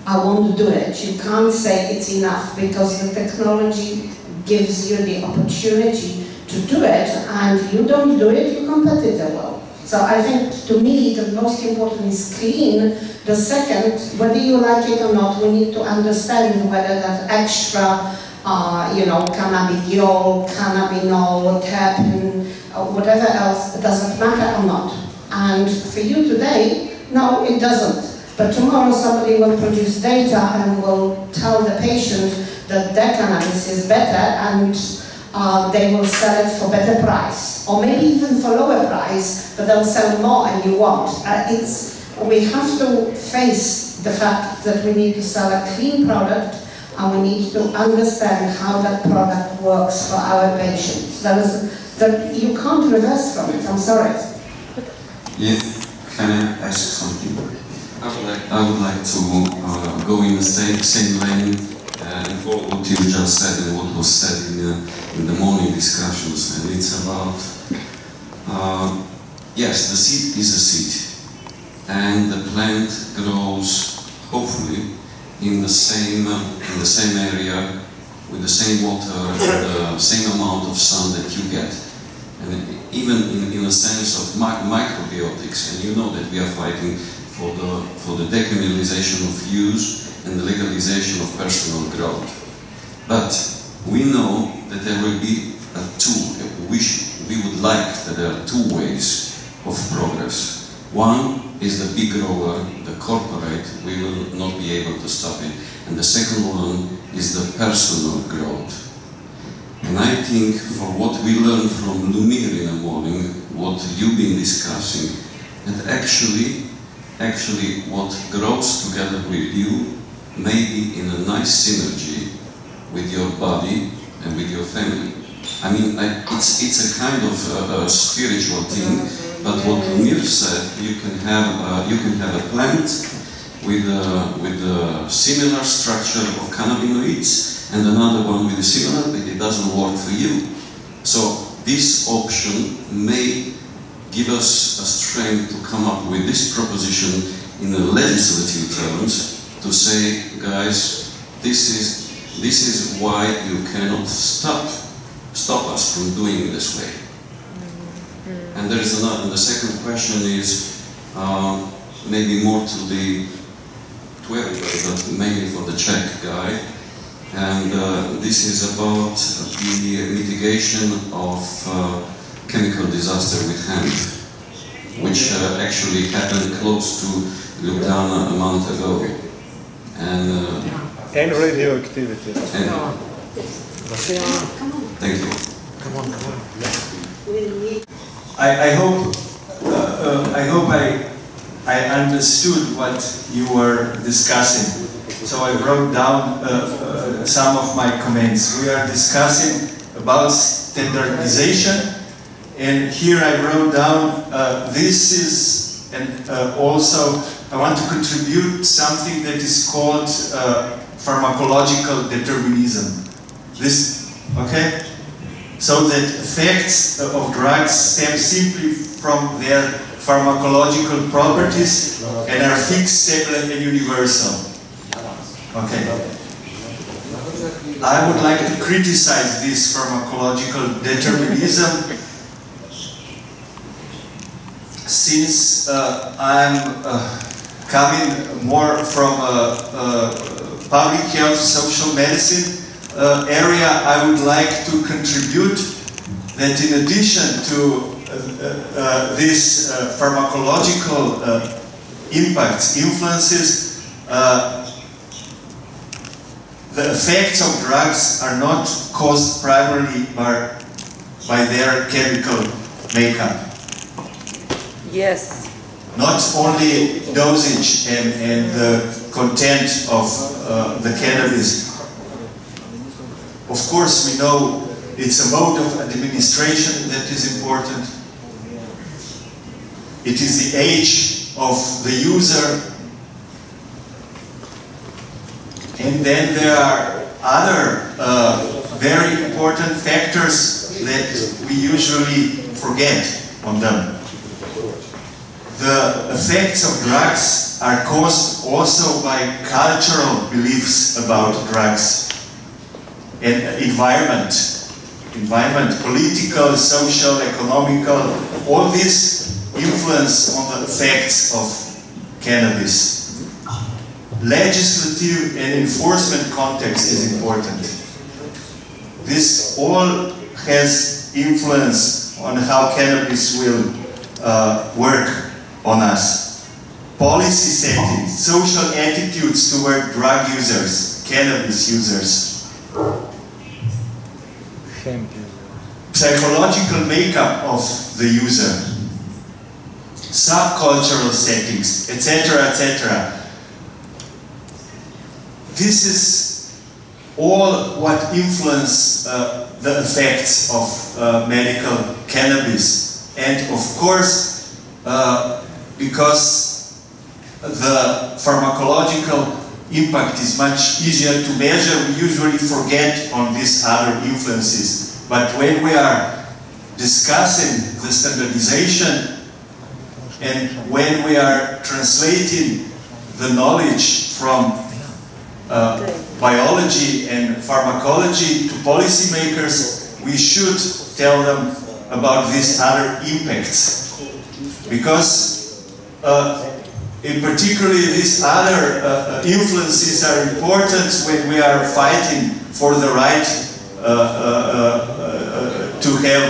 I won't do it. You can't say it's enough, because the technology gives you the opportunity to do it, and you don't do it, your competitor will. So I think, to me, the most important is clean. The second, whether you like it or not, we need to understand whether that extra, cannabidiol, cannabinol, terpene, whatever else, does it matter or not? And for you today, no, it doesn't. But tomorrow somebody will produce data and will tell the patient that their cannabis is better, and they will sell it for better price, or maybe even for lower price, but they'll sell more and you won't. We have to face the fact that we need to sell a clean product, and we need to understand how that product works for our patients. That you can't reverse from it, I'm sorry. Yes, can I ask something? I would like to go in the same lane and follow what you just said and what was said in the morning discussions. And it's about, yes, the seed is a seed, and the plant grows, hopefully, in the same area, with the same water, and the same amount of sun that you get. And even in a sense of microbiotics, and you know that we are fighting for the decriminalization of use and the legalization of personal growth. But we know that there will be we would like that there are two ways of progress. One is the big grower, the corporate, we will not be able to stop it. And the second one is the personal growth. And I think for what we learned from Lumir in the morning, what you've been discussing, that actually what grows together with you may be in a nice synergy with your body and with your family. I mean, it's a kind of spiritual thing, but what Lumir said, you can have a plant with a similar structure of cannabinoids and another one with a similar, but it doesn't work for you. So this option may give us a strength to come up with this proposition in the legislative terms to say, guys, this is why you cannot stop us from doing it this way. And there is another. And the second question is maybe more to everybody, but mainly for the Czech guy. And this is about the mitigation of chemical disaster with hemp, which actually happened close to Ljubljana a month ago. And radioactivity. Thank you. Come on. I hope I understood what you were discussing. So I wrote down some of my comments. We are discussing about standardization, and here I wrote down this is, and also I want to contribute something that is called pharmacological determinism. This, okay? So that effects of drugs stem simply from their pharmacological properties and are fixed, stable, and universal. Okay. I would like to criticize this pharmacological determinism, since I'm coming more from public health, social medicine area. I would like to contribute that in addition to this pharmacological impacts, influences, the effects of drugs are not caused primarily by their chemical makeup. Yes. Not only dosage and the content of the cannabis, Of course, we know it's a mode of administration that is important. It is the age of the user. And then there are other very important factors that we usually forget on them. The effects of drugs are caused also by cultural beliefs about drugs and environment, political, social, economical, all this influence on the effects of cannabis. Legislative and enforcement context is important. This all has influence on how cannabis will work on us. Policy settings, social attitudes toward drug users, cannabis users. Psychological makeup of the user. Subcultural settings, etc., etc. This is all what influence the effects of medical cannabis. And of course, because the pharmacological impact is much easier to measure, we usually forget on these other influences. But when we are discussing the standardization and when we are translating the knowledge from biology and pharmacology to policymakers, we should tell them about these other impacts. Because in particularly these other influences are important when we are fighting for the right to have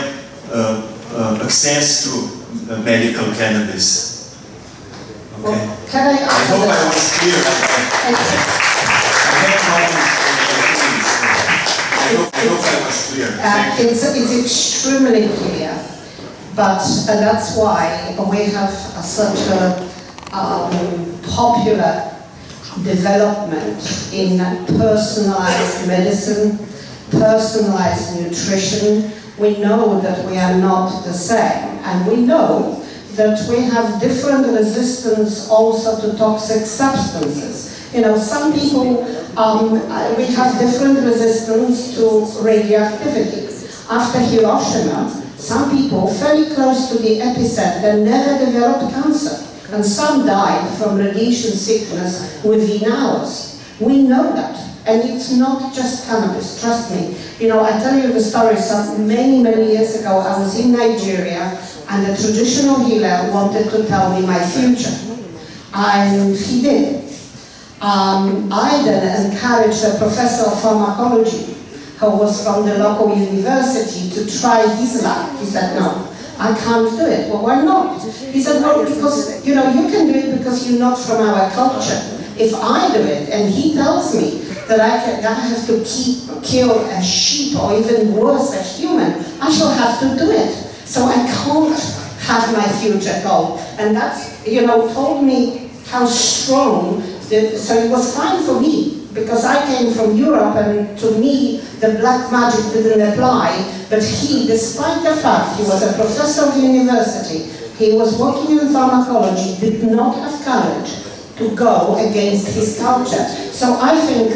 access to medical cannabis. Okay. Well, can I hope I was clear. I hope I was clear. It's extremely clear, but that's why we have such a popular development in personalized medicine, personalized nutrition. We know that we are not the same, and we know that we have different resistance also to toxic substances. You know, some people, we have different resistance to radioactivity. After Hiroshima, some people very close to the epicenter never developed cancer, and some died from radiation sickness within hours. We know that, and it's not just cannabis, trust me. You know, I tell you the story, many years ago, I was in Nigeria, and a traditional healer wanted to tell me my future, and he did. I then encouraged a professor of pharmacology who was from the local university to try his luck. He said, no, I can't do it. Well, why not? He said, well, because, you know, you can do it because you're not from our culture. If I do it, and he tells me that I have to kill a sheep, or even worse, a human, I shall have to do it. So I can't have my future goal. And that's, you know, told me how strong, so it was fine for me, because I came from Europe, and to me, the black magic didn't apply, but he, despite the fact he was a professor of university, he was working in pharmacology, did not have courage to go against his culture. So I think,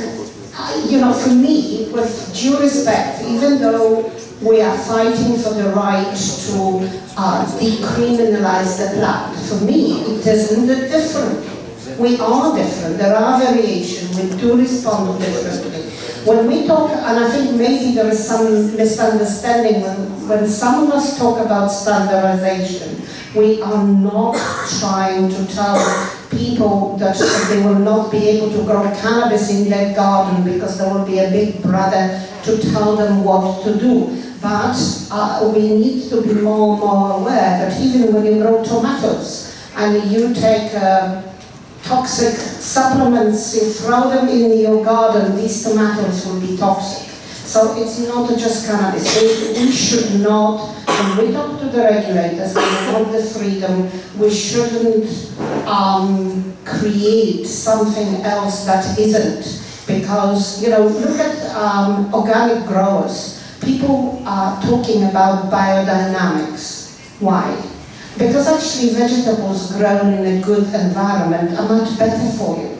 you know, for me, with due respect, even though we are fighting for the right to decriminalize the plant, for me, it isn't different. We are different. There are variations. We do respond differently. When we talk, and I think maybe there is some misunderstanding when some of us talk about standardization, we are not trying to tell people that they will not be able to grow cannabis in their garden because there will be a big brother to tell them what to do. But we need to be more aware that even when you grow tomatoes and you take toxic supplements, you throw them in your garden, these tomatoes will be toxic. So it's not just cannabis. We should not, when we talk to the regulators, we want the freedom, we shouldn't create something else that isn't. Because, you know, look at organic growers. People are talking about biodynamics. Why? Because actually vegetables grown in a good environment are much better for you.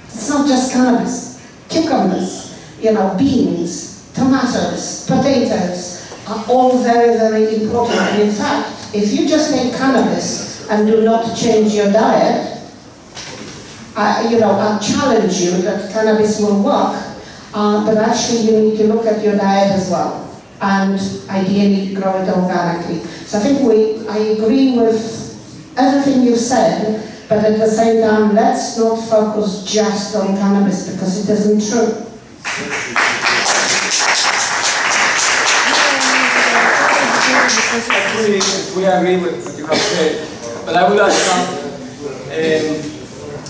It's not just cannabis. Cucumbers, you know, beans, tomatoes, potatoes are all very, very important. And in fact, if you just take cannabis and do not change your diet, you know, I challenge you that cannabis will work, but actually you need to look at your diet as well, and ideally grow it organically. So I think I agree with everything you've said, but at the same time, let's not focus just on cannabis because it isn't true. We agree with what you have said, but I would add something.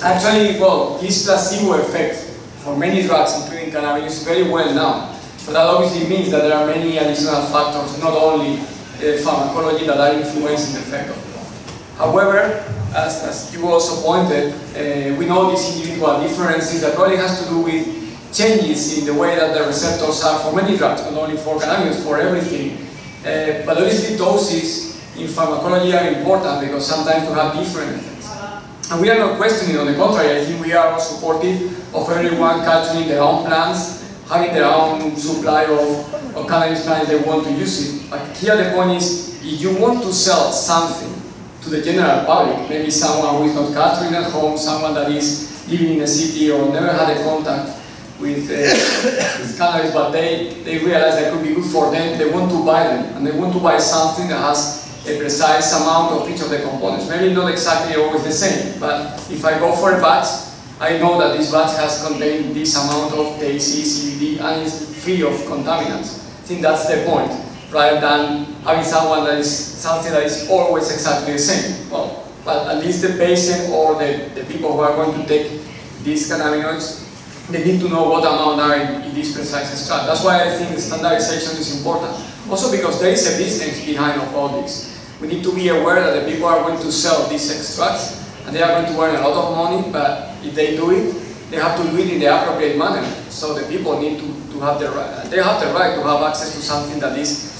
Actually, well, this placebo effect for many drugs, including cannabis, is very well known. So that obviously means that there are many additional factors, not only pharmacology, that are influencing the effect of it. However, as you also pointed, we know these individual differences that probably has to do with changes in the way that the receptors are for many drugs, not only for cannabis, for everything. But obviously doses in pharmacology are important because sometimes you have different effects. And we are not questioning, on the contrary, I think we are supportive of everyone cultivating their own plants, having their own supply of cannabis plants they want to use it. But here the point is, if you want to sell something to the general public, maybe someone who is not cultivating at home, someone that is living in a city or never had a contact with cannabis, but they realize that could be good for them, they want to buy them, and they want to buy something that has a precise amount of each of the components. Maybe not exactly always the same, but if I go for a batch, I know that this batch has contained this amount of THC, CBD, and is free of contaminants. I think that's the point, rather than having something that is always exactly the same. Well, but at least the patient or the people who are going to take these cannabinoids, they need to know what amount are in this precise extract. That's why I think standardization is important. Also because there is a business behind of all this. We need to be aware that the people are going to sell these extracts and they are going to earn a lot of money, but if they do it, they have to do it in the appropriate manner. So the people need to have the right, they have the right to have access to something that is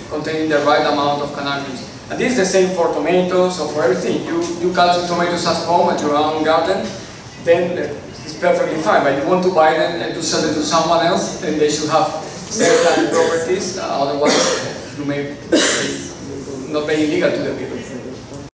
containing the right amount of cannabinoids. And this is the same for tomatoes or for everything. You cultivate tomatoes at home at your own garden, then it's perfectly fine. But you want to buy them and to sell them to someone else, then they should have certain properties. Otherwise, you may not be illegal to the people.